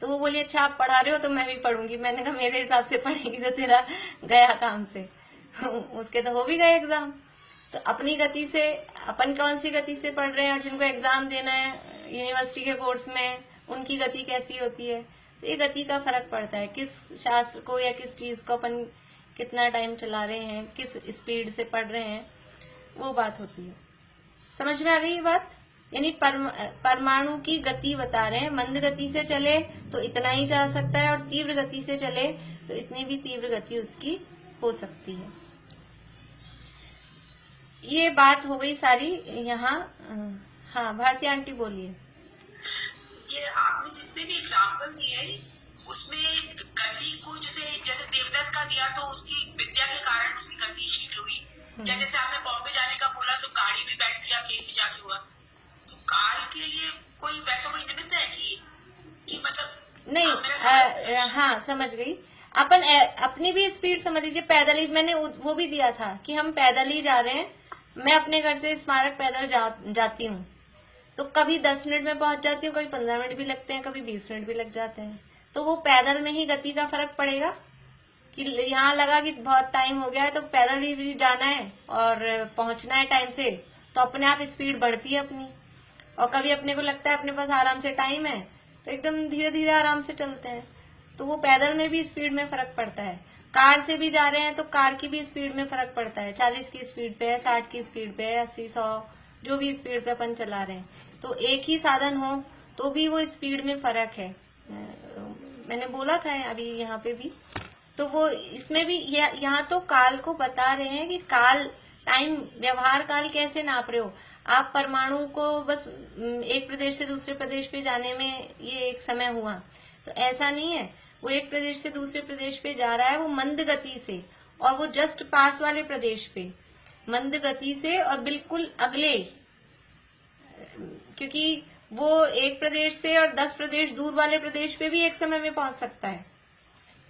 तो वो बोली अच्छा आप पढ़ा रहे हो तो मैं भी पढ़ूंगी। मैंने कहा मेरे हिसाब से पढ़ेगी तो तेरा गया काम से उसके तो हो भी गए एग्जाम। तो अपनी गति से, अपन कौन सी गति से पढ़ रहे हैं, और जिनको एग्जाम देना है यूनिवर्सिटी के कोर्स में, उनकी गति कैसी होती है। तो ये गति का फर्क पड़ता है, किस शास्त्र को या किस चीज को अपन कितना टाइम चला रहे हैं, किस स्पीड से पढ़ रहे हैं, वो बात होती है। समझ में आ गई ये बात? यानी परमाणु की गति बता रहे हैं, मंद गति से चले तो इतना ही जा सकता है, और तीव्र गति से चले तो इतनी भी तीव्र गति उसकी हो सकती है। ये बात हो गई सारी यहाँ। हाँ भारती आंटी बोलिए। ये आपने जितने भी एग्जाम्पल दिए उसमें गति को जैसे देवदत्त का दिया तो उसकी विद्या के कारण उसकी गति शीघ्र हुई, या जैसे आपने बॉम्बे जाने का बोला तो गाड़ी भी बैठ दिया, प्लेन भी जाके हुआ। तो काल के लिए कोई वैसा कोई निमित्त है कि मतलब नहीं? हाँ समझ गई। अपन अपनी भी स्पीड समझ लीजिए, पैदल ही मैंने वो भी दिया था कि हम पैदल ही जा रहे हैं। मैं अपने घर से स्मारक पैदल जाती हूँ, तो कभी 10 मिनट में पहुंच जाती हूँ, कभी 15 मिनट भी लगते हैं, कभी 20 मिनट भी लग जाते हैं। तो वो पैदल में ही गति का फर्क पड़ेगा कि यहाँ लगा कि बहुत टाइम हो गया है तो पैदल ही भी जाना है और पहुंचना है टाइम से, तो अपने आप स्पीड बढ़ती है अपनी। और कभी अपने को लगता है अपने पास आराम से टाइम है तो एकदम धीरे धीरे आराम से चलते हैं, तो वो पैदल में भी स्पीड में फर्क पड़ता है। कार से भी जा रहे हैं तो कार की भी स्पीड में फर्क पड़ता है, 40 की स्पीड पे है, 60 की स्पीड पे है, 80, 100 जो भी स्पीड पे अपन चला रहे हैं। तो एक ही साधन हो तो भी वो स्पीड में फर्क है। मैंने बोला था अभी यहाँ पे भी, तो वो इसमें भी यहाँ तो काल को बता रहे हैं कि काल टाइम व्यवहार काल कैसे नाप रहे हो आप। परमाणु को बस एक प्रदेश से दूसरे प्रदेश पे जाने में ये एक समय हुआ, तो ऐसा नहीं है। वो एक प्रदेश से दूसरे प्रदेश पे जा रहा है वो मंद गति से, और वो जस्ट पास वाले प्रदेश पे मंद गति से, और बिल्कुल अगले, क्योंकि वो एक प्रदेश से और 10 प्रदेश दूर वाले प्रदेश पे भी एक समय में पहुंच सकता है।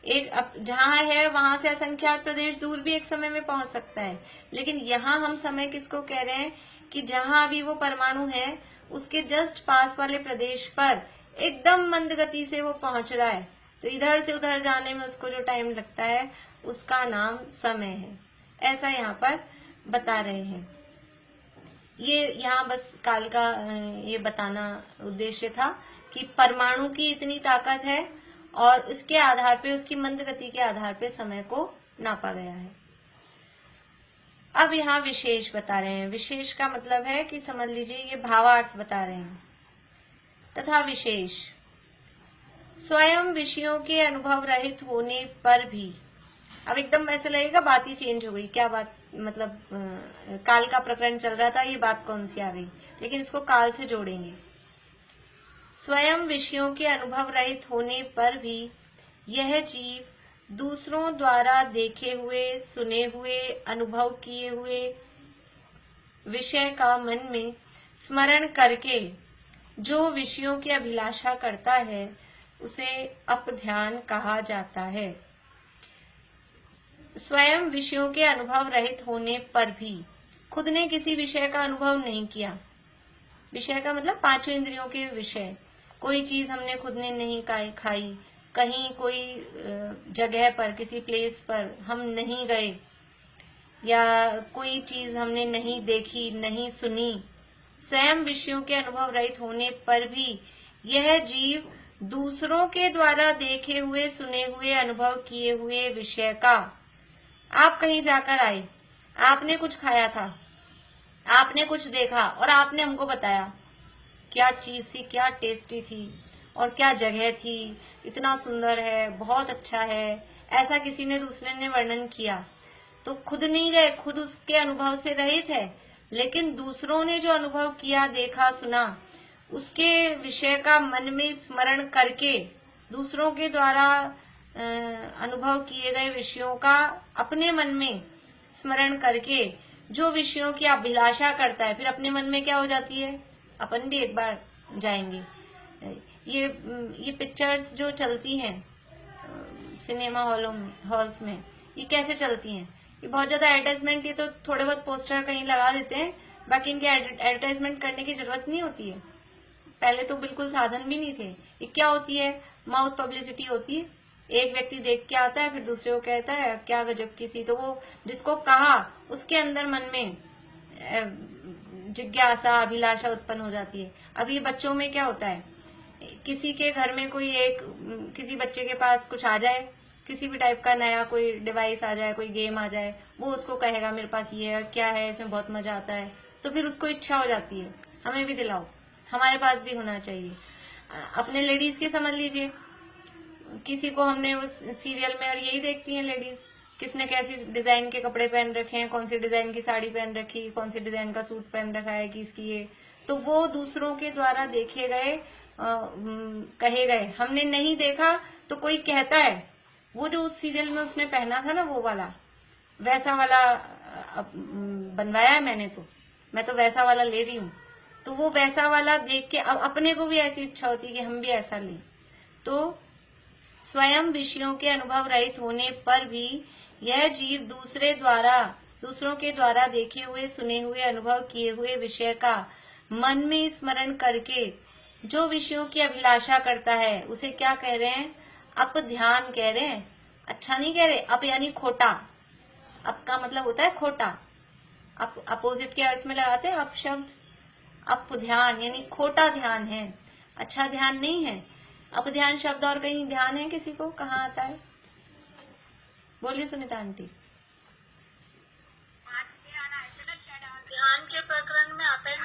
जहां है वहां से असंख्यात प्रदेश दूर भी एक समय में पहुंच सकता है, लेकिन यहाँ हम समय किसको कह रहे हैं कि जहां अभी वो परमाणु है उसके जस्ट पास वाले प्रदेश पर एकदम मंद गति से वो पहुंच रहा है, तो इधर से उधर जाने में उसको जो टाइम लगता है उसका नाम समय है। ऐसा यहाँ पर बता रहे हैं। ये यहाँ बस काल का ये बताना उद्देश्य था कि परमाणु की इतनी ताकत है और उसके आधार पे, उसकी मंद गति के आधार पे समय को नापा गया है। अब यहाँ विशेष बता रहे हैं। विशेष का मतलब है कि समझ लीजिए ये भावार्थ बता रहे हैं। तथा विशेष स्वयं विषयों के अनुभव रहित होने पर भी, अब एकदम ऐसे लगेगा बात ही चेंज हो गई, क्या बात, मतलब काल का प्रकरण चल रहा था, ये बात कौन सी आ गई, लेकिन इसको काल से जोड़ेंगे। स्वयं विषयों के अनुभव रहित होने पर भी यह जीव दूसरों द्वारा देखे हुए, सुने हुए, अनुभव किए हुए विषय का मन में स्मरण करके जो विषयों की अभिलाषा करता है उसे अपध्यान कहा जाता है। स्वयं विषयों के अनुभव रहित होने पर भी, खुद ने किसी विषय का अनुभव नहीं किया, विषय का मतलब पांचों इंद्रियों के विषय, कोई चीज हमने खुद ने नहीं खाई, कहीं कोई जगह पर, किसी प्लेस पर हम नहीं गए, या कोई चीज हमने नहीं देखी, नहीं सुनी, स्वयं विषयों के अनुभव रहित होने पर भी यह जीव दूसरों के द्वारा देखे हुए, सुने हुए, अनुभव किए हुए विषय का, आप कहीं जाकर आए, आपने कुछ खाया था, आपने कुछ देखा और आपने हमको बताया क्या चीज थी, क्या टेस्टी थी और क्या जगह थी, इतना सुंदर है, बहुत अच्छा है, ऐसा किसी ने, दूसरे ने वर्णन किया, तो खुद नहीं गए, खुद उसके अनुभव से रहित है, लेकिन दूसरों ने जो अनुभव किया, देखा, सुना, उसके विषय का मन में स्मरण करके, दूसरों के द्वारा अनुभव किए गए विषयों का अपने मन में स्मरण करके जो विषयों की अभिलाषा करता है, फिर अपने मन में क्या हो जाती है, अपन भी एक बार जाएंगे। ये पिक्चर्स जो चलती हैं सिनेमा हॉल्स में, ये कैसे चलती हैं, ये बहुत ज्यादा एडवर्टाइजमेंट, ये तो थोड़े बहुत पोस्टर कहीं लगा देते हैं, बाकी इनके एडवर्टाइजमेंट करने की जरूरत नहीं होती है। पहले तो बिल्कुल साधन भी नहीं थे। ये क्या होती है, माउथ पब्लिसिटी होती है, एक व्यक्ति देख के आता है, फिर दूसरे को कहता है क्या गजब की थी, तो वो जिसको कहा उसके अंदर मन में जिज्ञासा, अभिलाषा उत्पन्न हो जाती है। अब ये बच्चों में क्या होता है, किसी के घर में कोई किसी बच्चे के पास कुछ आ जाए, किसी भी टाइप का नया कोई डिवाइस आ जाए, कोई गेम आ जाए, वो उसको कहेगा मेरे पास ये है, क्या है, इसमें बहुत मजा आता है, तो फिर उसको इच्छा हो जाती है हमें भी दिलाओ, हमारे पास भी होना चाहिए। अपने लेडीज के समझ लीजिए, किसी को हमने उस सीरियल में, और यही देखती हैं लेडीज, किसने कैसी डिजाइन के कपड़े पहन रखे हैं, कौन सी डिजाइन की साड़ी पहन रखी, कौन सी डिजाइन का सूट पहन रखा है, किसकी ये, तो वो दूसरों के द्वारा देखे गए, कहे गए, हमने नहीं देखा तो कोई कहता है वो जो उस सीरियल में उसने पहना था ना, वो वाला, वैसा वाला बनवाया है मैंने, तो मैं तो वैसा वाला ले रही हूँ, तो वो वैसा वाला देख के अब अपने को भी ऐसी इच्छा होती है कि हम भी ऐसा लें। तो स्वयं विषयों के अनुभव रहित होने पर भी यह जीव दूसरों के द्वारा देखे हुए, सुने हुए, अनुभव किए हुए विषय का मन में स्मरण करके जो विषयों की अभिलाषा करता है उसे क्या कह रहे हैं, अपध्यान कह रहे हैं। अच्छा नहीं कह रहे, अप यानी खोटा, अप का मतलब होता है खोटा, अपोजिट के अर्थ में लगाते हैं अप शब्द, अपध्यान यानी खोटा ध्यान है, अच्छा ध्यान नहीं है। अपध्यान शब्द और कहीं ध्यान है किसी को, कहाँ आता है, बोलिए सुनीता आंटी। ध्यान के प्रकरण में आता है,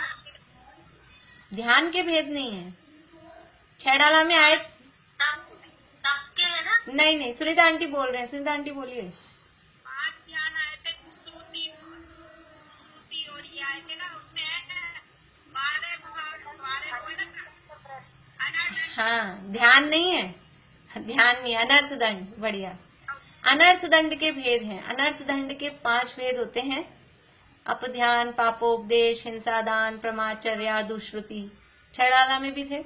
ध्यान के भेद नहीं है, छैडाला में आए के है ना, नहीं, सुनीता आंटी बोल रहे हैं, सुनीता आंटी बोलिए। पांच ध्यान आए थे, श्रुति और ये आए थे ना, उसमें हाँ, ध्यान नहीं है, ध्यान नहीं, अनर्थ दंड, बढ़िया। अनर्थ दंड के भेद हैं, अनर्थ दंड के 5 भेद होते हैं, अपध्यान, पापोपदेश, हिंसादान, प्रमाचर्या, दुष्श्रुति, छैडाला में भी थे।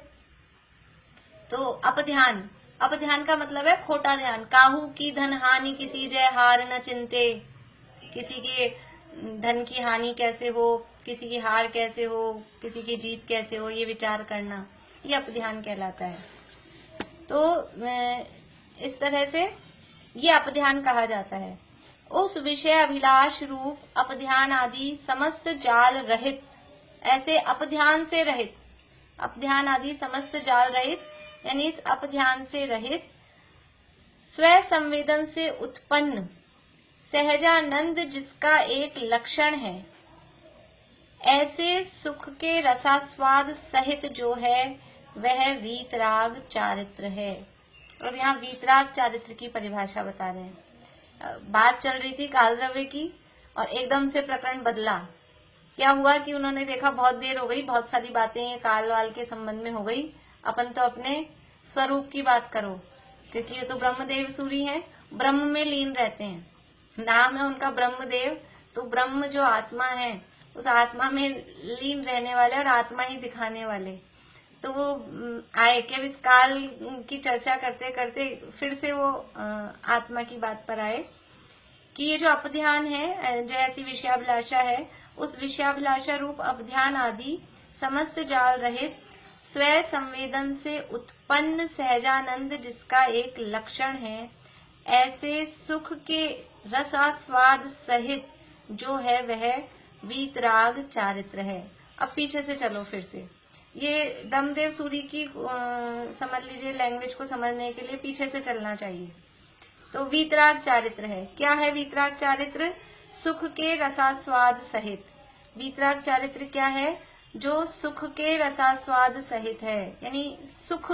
तो अपध्यान अपध्यान का मतलब है खोटा ध्यान। काहू की धन हानि किसी जय हार न चिंते, किसी के धन की हानि कैसे हो, किसी की हार कैसे हो, किसी की जीत कैसे हो, ये विचार करना, ये अपध्यान कहलाता है। तो इस तरह से ये अपध्यान कहा जाता है। उस विषय अभिलाष रूप अपध्यान आदि समस्त जाल रहित, ऐसे अपध्यान से रहित, अपध्यान आदि समस्त जाल रहित, यानी इस अपध्यान से रहित स्व संवेदन से उत्पन्न सहजानंद जिसका एक लक्षण है, ऐसे सुख के रसास्वाद सहित जो है वह वीतराग चारित्र है। और यहाँ वीतराग चारित्र की परिभाषा बता रहे हैं। बात चल रही थी काल द्रव्य की और एकदम से प्रकरण बदला। क्या हुआ कि उन्होंने देखा बहुत देर हो गई, बहुत सारी बातें काल वाल के संबंध में हो गई, अपन तो अपने स्वरूप की बात करो, क्योंकि ये तो ब्रह्मदेव सूरी हैं, ब्रह्म में लीन रहते हैं, नाम है उनका ब्रह्मदेव। तो ब्रह्म जो आत्मा है, उस आत्मा में लीन रहने वाले और आत्मा ही दिखाने वाले, तो वो आए कि अब इस काल की चर्चा करते करते फिर से वो आत्मा की बात पर आए कि ये जो अपध्यान है, जो ऐसी विषयाभिलाषा है, उस विषयाभिलाषा रूप अपध्यान आदि समस्त जाल रहित स्व संवेदन से उत्पन्न सहजानंद जिसका एक लक्षण है, ऐसे सुख के रसास्वाद सहित जो है वह वीतराग चारित्र है। अब पीछे से चलो फिर से, ये ब्रह्मदेव सूरी की समझ लीजिए, लैंग्वेज को समझने के लिए पीछे से चलना चाहिए। तो वीतराग चारित्र है। क्या है वीतराग चारित्र? सुख के रसास्वाद सहित। वीतराग चारित्र क्या है? जो सुख के रसास्वाद सहित है, यानी सुख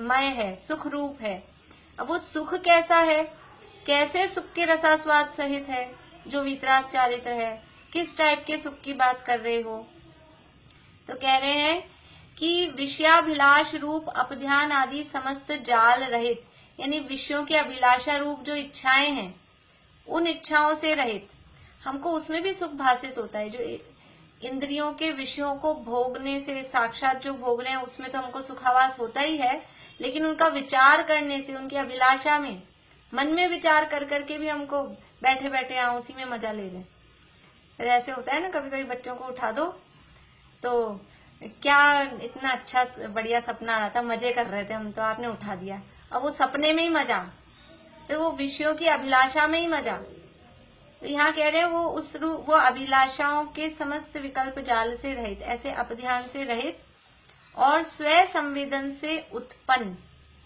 मय है, सुख रूप है। अब वो सुख कैसा है, कैसे सुख के रसास्वाद सहित है जो वीतराग चारित्र है, किस टाइप के सुख की बात कर रहे हो? तो कह रहे हैं कि विषयाभिलाष रूप अपध्यान आदि समस्त जाल रहित, यानी विषयों की अभिलाषा रूप जो इच्छाएं हैं, उन इच्छाओं से रहित। हमको उसमें भी सुख भासित होता है, जो इंद्रियों के विषयों को भोगने से, साक्षात जो भोग रहे हैं उसमें तो हमको सुखावास होता ही है, लेकिन उनका विचार करने से, उनकी अभिलाषा में, मन में विचार कर करके भी हमको बैठे बैठे यहाँ उसी में मजा ले लें। ऐसे होता है ना, कभी कभी बच्चों को उठा दो तो क्या इतना अच्छा बढ़िया सपना आ रहा था, मजे कर रहे थे हम, तो आपने उठा दिया, अब वो सपने में ही मजा, तो वो विषयों की अभिलाषा में ही मजा। तो यहाँ कह रहे हैं वो अभिलाषाओं के समस्त विकल्प जाल से रहित, ऐसे अपध्यान से रहित और स्व संवेदन से उत्पन्न।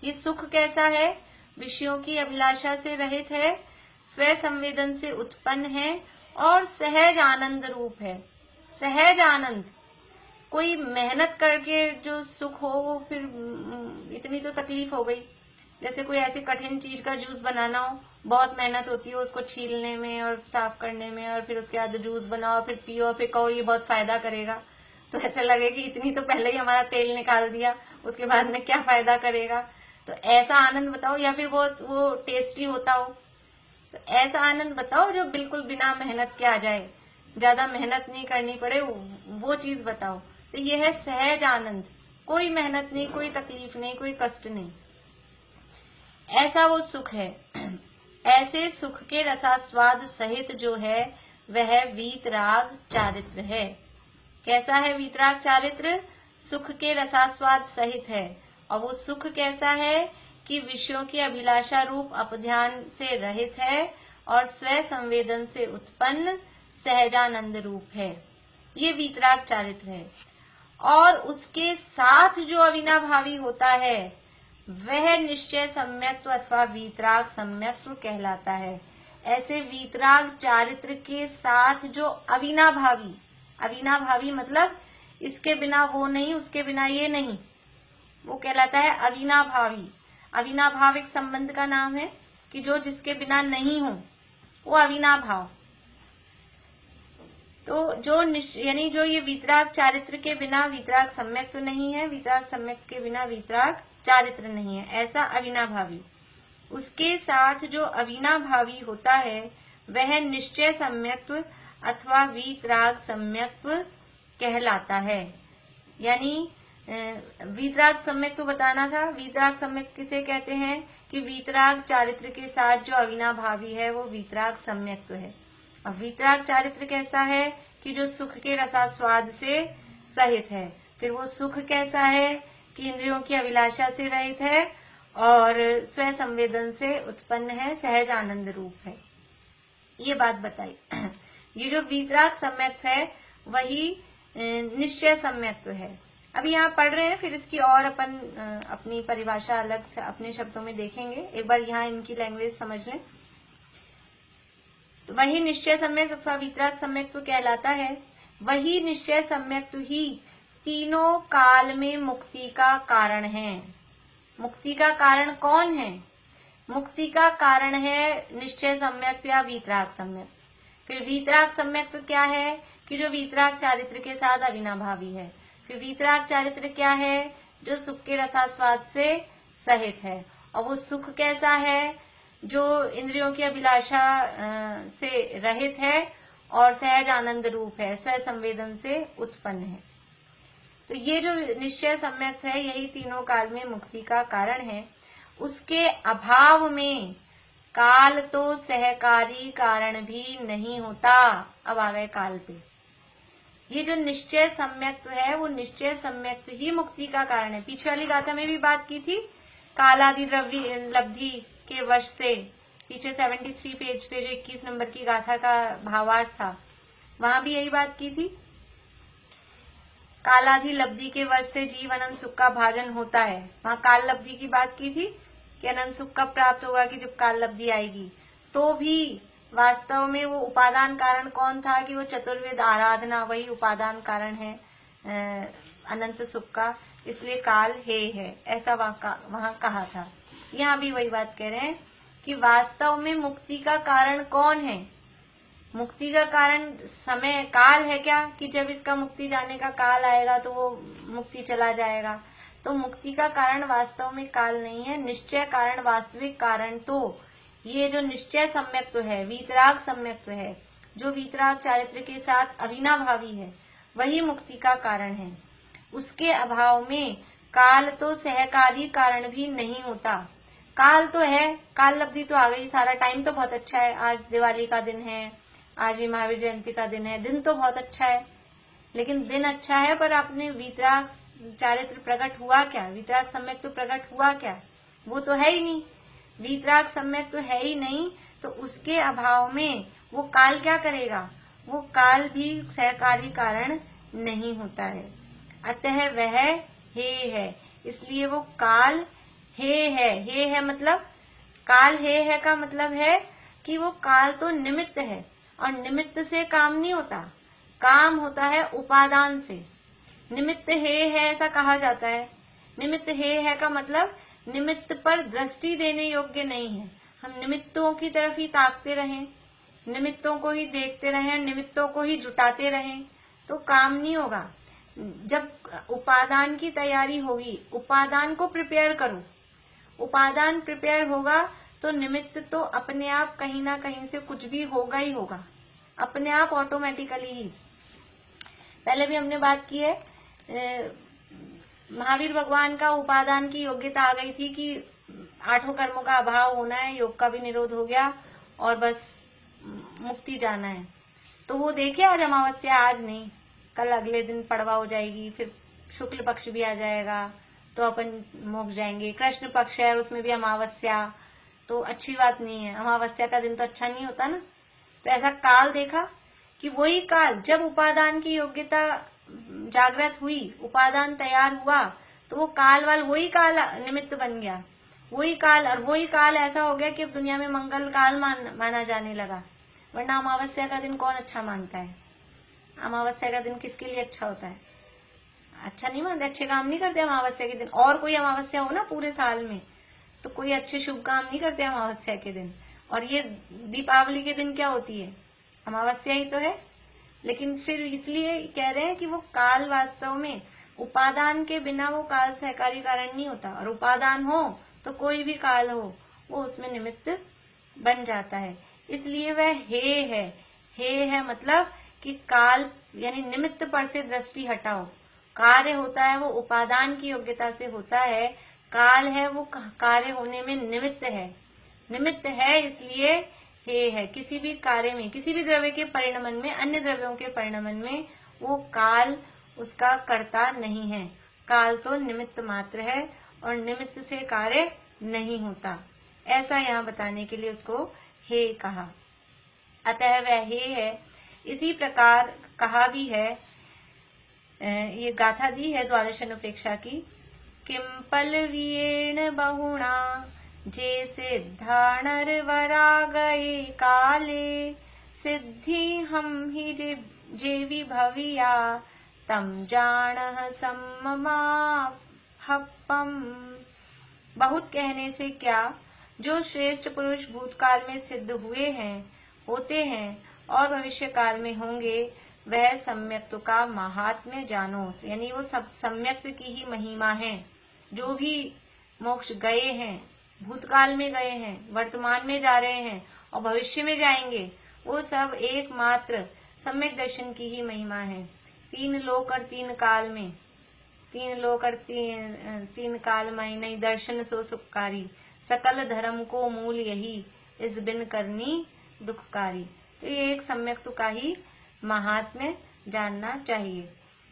ये सुख कैसा है? विषयों की अभिलाषा से रहित है, स्व संवेदन से उत्पन्न है और सहज आनंद रूप है। सहज आनंद, कोई मेहनत करके जो सुख हो वो फिर इतनी तो तकलीफ हो गई। जैसे कोई ऐसी कठिन चीज का जूस बनाना हो, बहुत मेहनत होती है उसको छीलने में और साफ करने में, और फिर उसके बाद जूस बनाओ, फिर पियो, फिर कहो ये बहुत फायदा करेगा, तो ऐसा लगे कि इतनी तो पहले ही हमारा तेल निकाल दिया, उसके बाद में क्या फायदा करेगा। तो ऐसा आनंद बताओ, या फिर वो टेस्टी होता हो, तो ऐसा आनंद बताओ जो बिल्कुल बिना मेहनत के आ जाए, ज्यादा मेहनत नहीं करनी पड़े, वो चीज बताओ। तो ये है सहज आनंद, कोई मेहनत नहीं, कोई तकलीफ नहीं, कोई कष्ट नहीं, ऐसा वो सुख है। ऐसे सुख के रसास्वाद सहित जो है वह वीतराग चारित्र है। कैसा है वीतराग चारित्र? सुख के रसास्वाद सहित है। और वो सुख कैसा है कि विषयों की अभिलाषा रूप अपध्यान से रहित है और स्व संवेदन से उत्पन्न सहजानंद रूप है। ये वीतराग चारित्र है। और उसके साथ जो अविनाभावी होता है वह निश्चय सम्यक्त्व अथवा वीतराग सम्यक्त्व कहलाता है। ऐसे वीतराग चारित्र के साथ जो अविनाभावी, अविनाभावी मतलब इसके बिना वो नहीं, उसके बिना ये नहीं, वो कहलाता है अविनाभावी। अविनाभाव एक संबंध का नाम है कि जो जिसके बिना नहीं हो, वो अविनाभाव। तो जो यानी जो ये वीतराग चारित्र के बिना वीतराग सम्यक तो नहीं है, वीतराग सम्यक के बिना वीतराग चारित्र नहीं है, ऐसा अविनाभावी। उसके साथ जो अविनाभावी होता है वह निश्चय सम्यक्त्व अथवा वीतराग सम्यक्त्व कहलाता है। यानी वीतराग सम्यक तो बताना था। वीतराग सम्यक किसे कहते हैं कि वीतराग चारित्र के साथ जो अविनाभावी है वो वीतराग सम्यक तो है। और वीतराग चारित्र कैसा है कि जो सुख के रसास्वाद से सहित है। फिर वो सुख कैसा है कि इंद्रियों की अभिलाषा से रहित है और स्व संवेदन से उत्पन्न है, सहज आनंद रूप है। ये बात बताई। ये जो वीतराग सम्यक है वही निश्चय सम्यक तो है। अभी यहाँ पढ़ रहे हैं, फिर इसकी और अपन अपनी परिभाषा अलग से अपने शब्दों में देखेंगे। एक बार यहाँ इनकी लैंग्वेज समझ लें। तो वही निश्चय सम्यक अथवा वीतराग सम्यक तो कहलाता है। वही निश्चय सम्यक तो ही तीनों काल में मुक्ति का कारण है। मुक्ति का कारण कौन है? मुक्ति का कारण है निश्चय सम्यक या वीतराग सम्यक। फिर वीतराग सम्यक तो क्या है कि जो वीतराग चारित्र के साथ अविनाभावी है। फिर वीतराग चारित्र क्या है? जो सुख के रसास्वाद से सहित है। और वो सुख कैसा है? जो इंद्रियों की अभिलाषा से रहित है और सहज आनंद रूप है, स्व संवेदन से उत्पन्न है। तो ये जो निश्चय सम्यक है यही तीनों काल में मुक्ति का कारण है। उसके अभाव में काल तो सहकारी कारण भी नहीं होता। अब आ गए काल पे। ये जो निश्चय सम्यक्त्व है वो निश्चय सम्यक्त्व ही मुक्ति का कारण है। पीछे वाली गाथा में भी बात की थी, कालादि लब्धि के वश से। पीछे 73 पेज पे जो 21 नंबर की गाथा का भावार्थ था, वहां भी यही बात की थी। कालादि लब्धि के वश से जीव अनंत सुख का भाजन होता है। वहां काल लब्धि की बात की थी कि अनंत सुख कब प्राप्त होगा कि जब काल लब्धि आएगी। तो भी वास्तव में वो उपादान कारण कौन था कि वो चतुर्वेद आराधना, वही उपादान कारण है अनंत सुख का। इसलिए काल है, ऐसा वहां कहा था। यहाँ भी वही बात कह रहे हैं कि वास्तव में मुक्ति का कारण कौन है? मुक्ति का कारण समय काल है क्या कि जब इसका मुक्ति जाने का काल आएगा तो वो मुक्ति चला जाएगा। तो मुक्ति का कारण वास्तव में काल नहीं है। निश्चय कारण, वास्तविक कारण तो ये जो निश्चय सम्यक तो है, वीतराग सम्यक तो है, जो वीतराग चारित्र के साथ अविनाभावी है, वही मुक्ति का कारण है। उसके अभाव में काल तो सहकारी कारण भी नहीं होता। काल तो है, काल लब्धि तो आ गई, सारा टाइम तो बहुत अच्छा है। आज दिवाली का दिन है, आज ही महावीर जयंती का दिन है, दिन तो बहुत अच्छा है। लेकिन दिन अच्छा है पर अपने वीतराग चारित्र प्रकट हुआ क्या? वीतराग सम्यक तो प्रकट हुआ क्या? वो तो है ही नहीं। वीतराग सम्यक तो है ही नहीं, तो उसके अभाव में वो काल क्या करेगा? वो काल भी सहकारी कारण नहीं होता है। अतः वह हे है, इसलिए वो काल हे है। हे है मतलब, काल हे है का मतलब है कि वो काल तो निमित्त है, और निमित्त से काम नहीं होता, काम होता है उपादान से। निमित्त हे है ऐसा कहा जाता है। निमित्त हे है का मतलब निमित्त पर दृष्टि देने योग्य नहीं है। हम निमित्तों की तरफ ही ताकते रहें, निमित्तों को ही देखते रहें, निमित्तों को ही जुटाते रहें तो काम नहीं होगा। जब उपादान की तैयारी होगी, उपादान को प्रिपेयर करो, उपादान प्रिपेयर होगा तो निमित्त तो अपने आप कहीं ना कहीं से कुछ भी होगा ही होगा, अपने आप ऑटोमेटिकली ही। पहले भी हमने बात की है, महावीर भगवान का उपादान की योग्यता आ गई थी कि 8 कर्मों का अभाव होना है, योग का भी निरोध हो गया और बस मुक्ति जाना है। तो वो देखिए आज अमावस्या, आज नहीं, कल अगले दिन पड़वा हो जाएगी, फिर शुक्ल पक्ष भी आ जाएगा तो अपन मोक्ष जाएंगे। कृष्ण पक्ष है और उसमें भी अमावस्या, तो अच्छी बात नहीं है। अमावस्या का दिन तो अच्छा नहीं होता ना। तो ऐसा काल देखा कि वही काल जब उपादान की योग्यता जागृत हुई, उपादान तैयार हुआ, तो वो काल वाल वही काल निमित्त बन गया, वही काल। और वही काल ऐसा हो गया कि अब दुनिया में मंगल काल माना जाने लगा। वरना अमावस्या का दिन कौन अच्छा मानता है? अमावस्या का दिन किसके लिए अच्छा होता है? अच्छा नहीं मानते, अच्छे काम नहीं करते अमावस्या के दिन। और कोई अमावस्या हो ना पूरे साल में तो कोई अच्छे शुभ काम नहीं करते अमावस्या के दिन। और ये दीपावली के दिन क्या होती है? अमावस्या ही तो है। लेकिन फिर इसलिए कह रहे हैं कि वो काल वास्तव में उपादान के बिना वो काल सहकारी कारण नहीं होता, और उपादान हो तो कोई भी काल हो वो उसमें निमित्त बन जाता है। इसलिए वह हे है। हे है मतलब कि काल यानी निमित्त पर से दृष्टि हटाओ, कार्य होता है वो उपादान की योग्यता से होता है, काल है वो कार्य होने में निमित्त है। निमित्त है इसलिए हे है। किसी भी कार्य में, किसी भी द्रव्य के परिणमन में, अन्य द्रव्यों के परिणमन में वो काल उसका कर्ता नहीं है। काल तो निमित्त मात्र है और निमित्त से कार्य नहीं होता। ऐसा यहाँ बताने के लिए उसको हे कहा। अतः वह हे है। इसी प्रकार कहा भी है, ये गाथा दी है द्वादश अनुप्रेक्षा की। किम पल्लवीयेण बहुणा जे सिद्धा नरवरा गए काले, सिद्धि हम ही जे विभविया तम जानह सम्ममाहपम। बहुत कहने से क्या, जो श्रेष्ठ पुरुष भूतकाल में सिद्ध हुए हैं, होते हैं और भविष्य काल में होंगे, वह सम्यक्त्व का महात्म्य जानो। यानी वो सब सम्यक्त्व की ही महिमा है। जो भी मोक्ष गए हैं, भूतकाल में गए हैं, वर्तमान में जा रहे हैं और भविष्य में जाएंगे, वो सब एकमात्र सम्यक दर्शन की ही महिमा है। तीन लोक और तीन काल में, तीन लोक और तीन काल में नहीं दर्शन सो सुखकारी, सकल धर्म को मूल यही, इस बिन करनी दुखकारी। तो ये एक सम्यक्त्व का ही महात्म्य जानना चाहिए।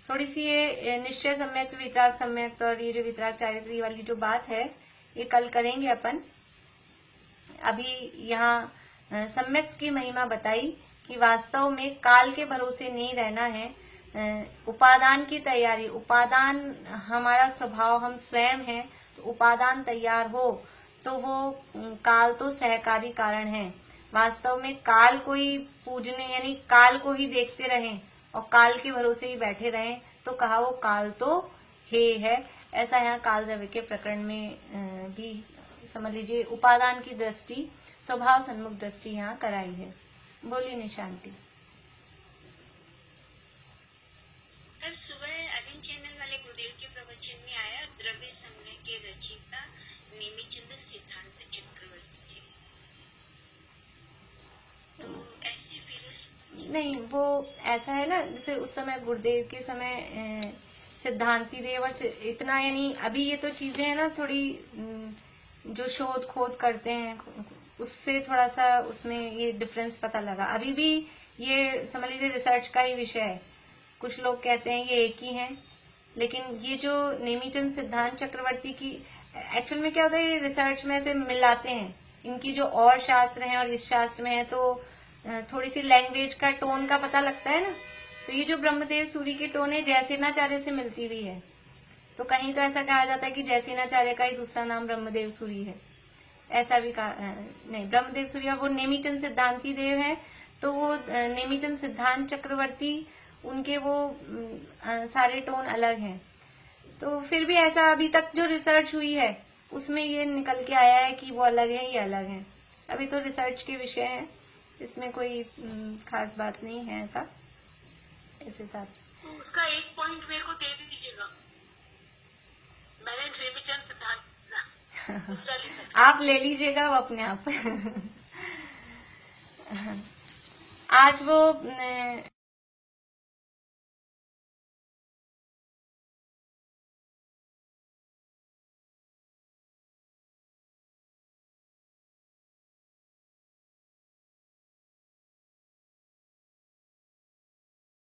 थोड़ी सी ये निश्चय सम्यक्त्व, वितराग सम्यक्त्व और ये जो वितराग चारित्री वाली जो बात है, ये कल करेंगे अपन। अभी यहाँ सम्यक्त्व की महिमा बताई कि वास्तव में काल के भरोसे नहीं रहना है। उपादान की तैयारी, उपादान हमारा स्वभाव, हम स्वयं हैं, तो उपादान तैयार हो तो वो काल तो सहकारी कारण है। वास्तव में काल को ही पूजने, यानी काल को ही देखते रहें और काल के भरोसे ही बैठे रहें, तो कहा वो काल तो हे है। ऐसा यहाँ काल द्रव्य के प्रकरण में भी समझ लीजिए, उपादान की दृष्टि, स्वभाव सन्मुख दृष्टि यहाँ कराई है। बोलिए निशांति। कल सुबह अरविंद चैनल वाले गुरुदेव के प्रवचन में आया, द्रव्य संग्रह के रचयिता नेमिचंद सिद्धांत चक्रवर्ती थे। तो ऐसे फिर नहीं, वो ऐसा है ना, जैसे उस समय गुरुदेव के समय सिद्धांती देव और इतना, यानी अभी ये तो चीजें हैं ना थोड़ी जो शोध खोद करते हैं, उससे थोड़ा सा उसमें ये डिफरेंस पता लगा। अभी भी ये समझ लीजिए रिसर्च का ही विषय है। कुछ लोग कहते हैं ये एक ही है, लेकिन ये जो नेमिचंद सिद्धांत चक्रवर्ती की, एक्चुअल में क्या होता है, ये रिसर्च में से मिलाते हैं इनकी जो और शास्त्र हैं और इस शास्त्र में है, तो थोड़ी सी लैंग्वेज का टोन का पता लगता है ना। तो ये जो ब्रह्मदेव सूरी की टोन है जयसेनाचार्य से मिलती हुई है। तो कहीं तो ऐसा कहा जाता है कि जयसेनाचार्य का ही दूसरा नाम ब्रह्मदेव सूरी है, ऐसा भी कहा नहीं। ब्रह्मदेव सूरी और वो नेमिचंद सिद्धांती देव है, तो वो नेमिचंद सिद्धांत चक्रवर्ती, उनके वो सारे टोन अलग हैं। तो फिर भी ऐसा अभी तक जो रिसर्च हुई है उसमें ये निकल के आया है कि वो अलग है, ये अलग है। अभी तो रिसर्च के विषय है, इसमें कोई खास बात नहीं है ऐसा, इस हिसाब से। तो उसका एक पॉइंट मेरे को दे दीजिएगा, मैंने नेमिचंद सिद्धांत दूसरा लिखा। आप ले लीजिएगा वो अपने आप। आज वो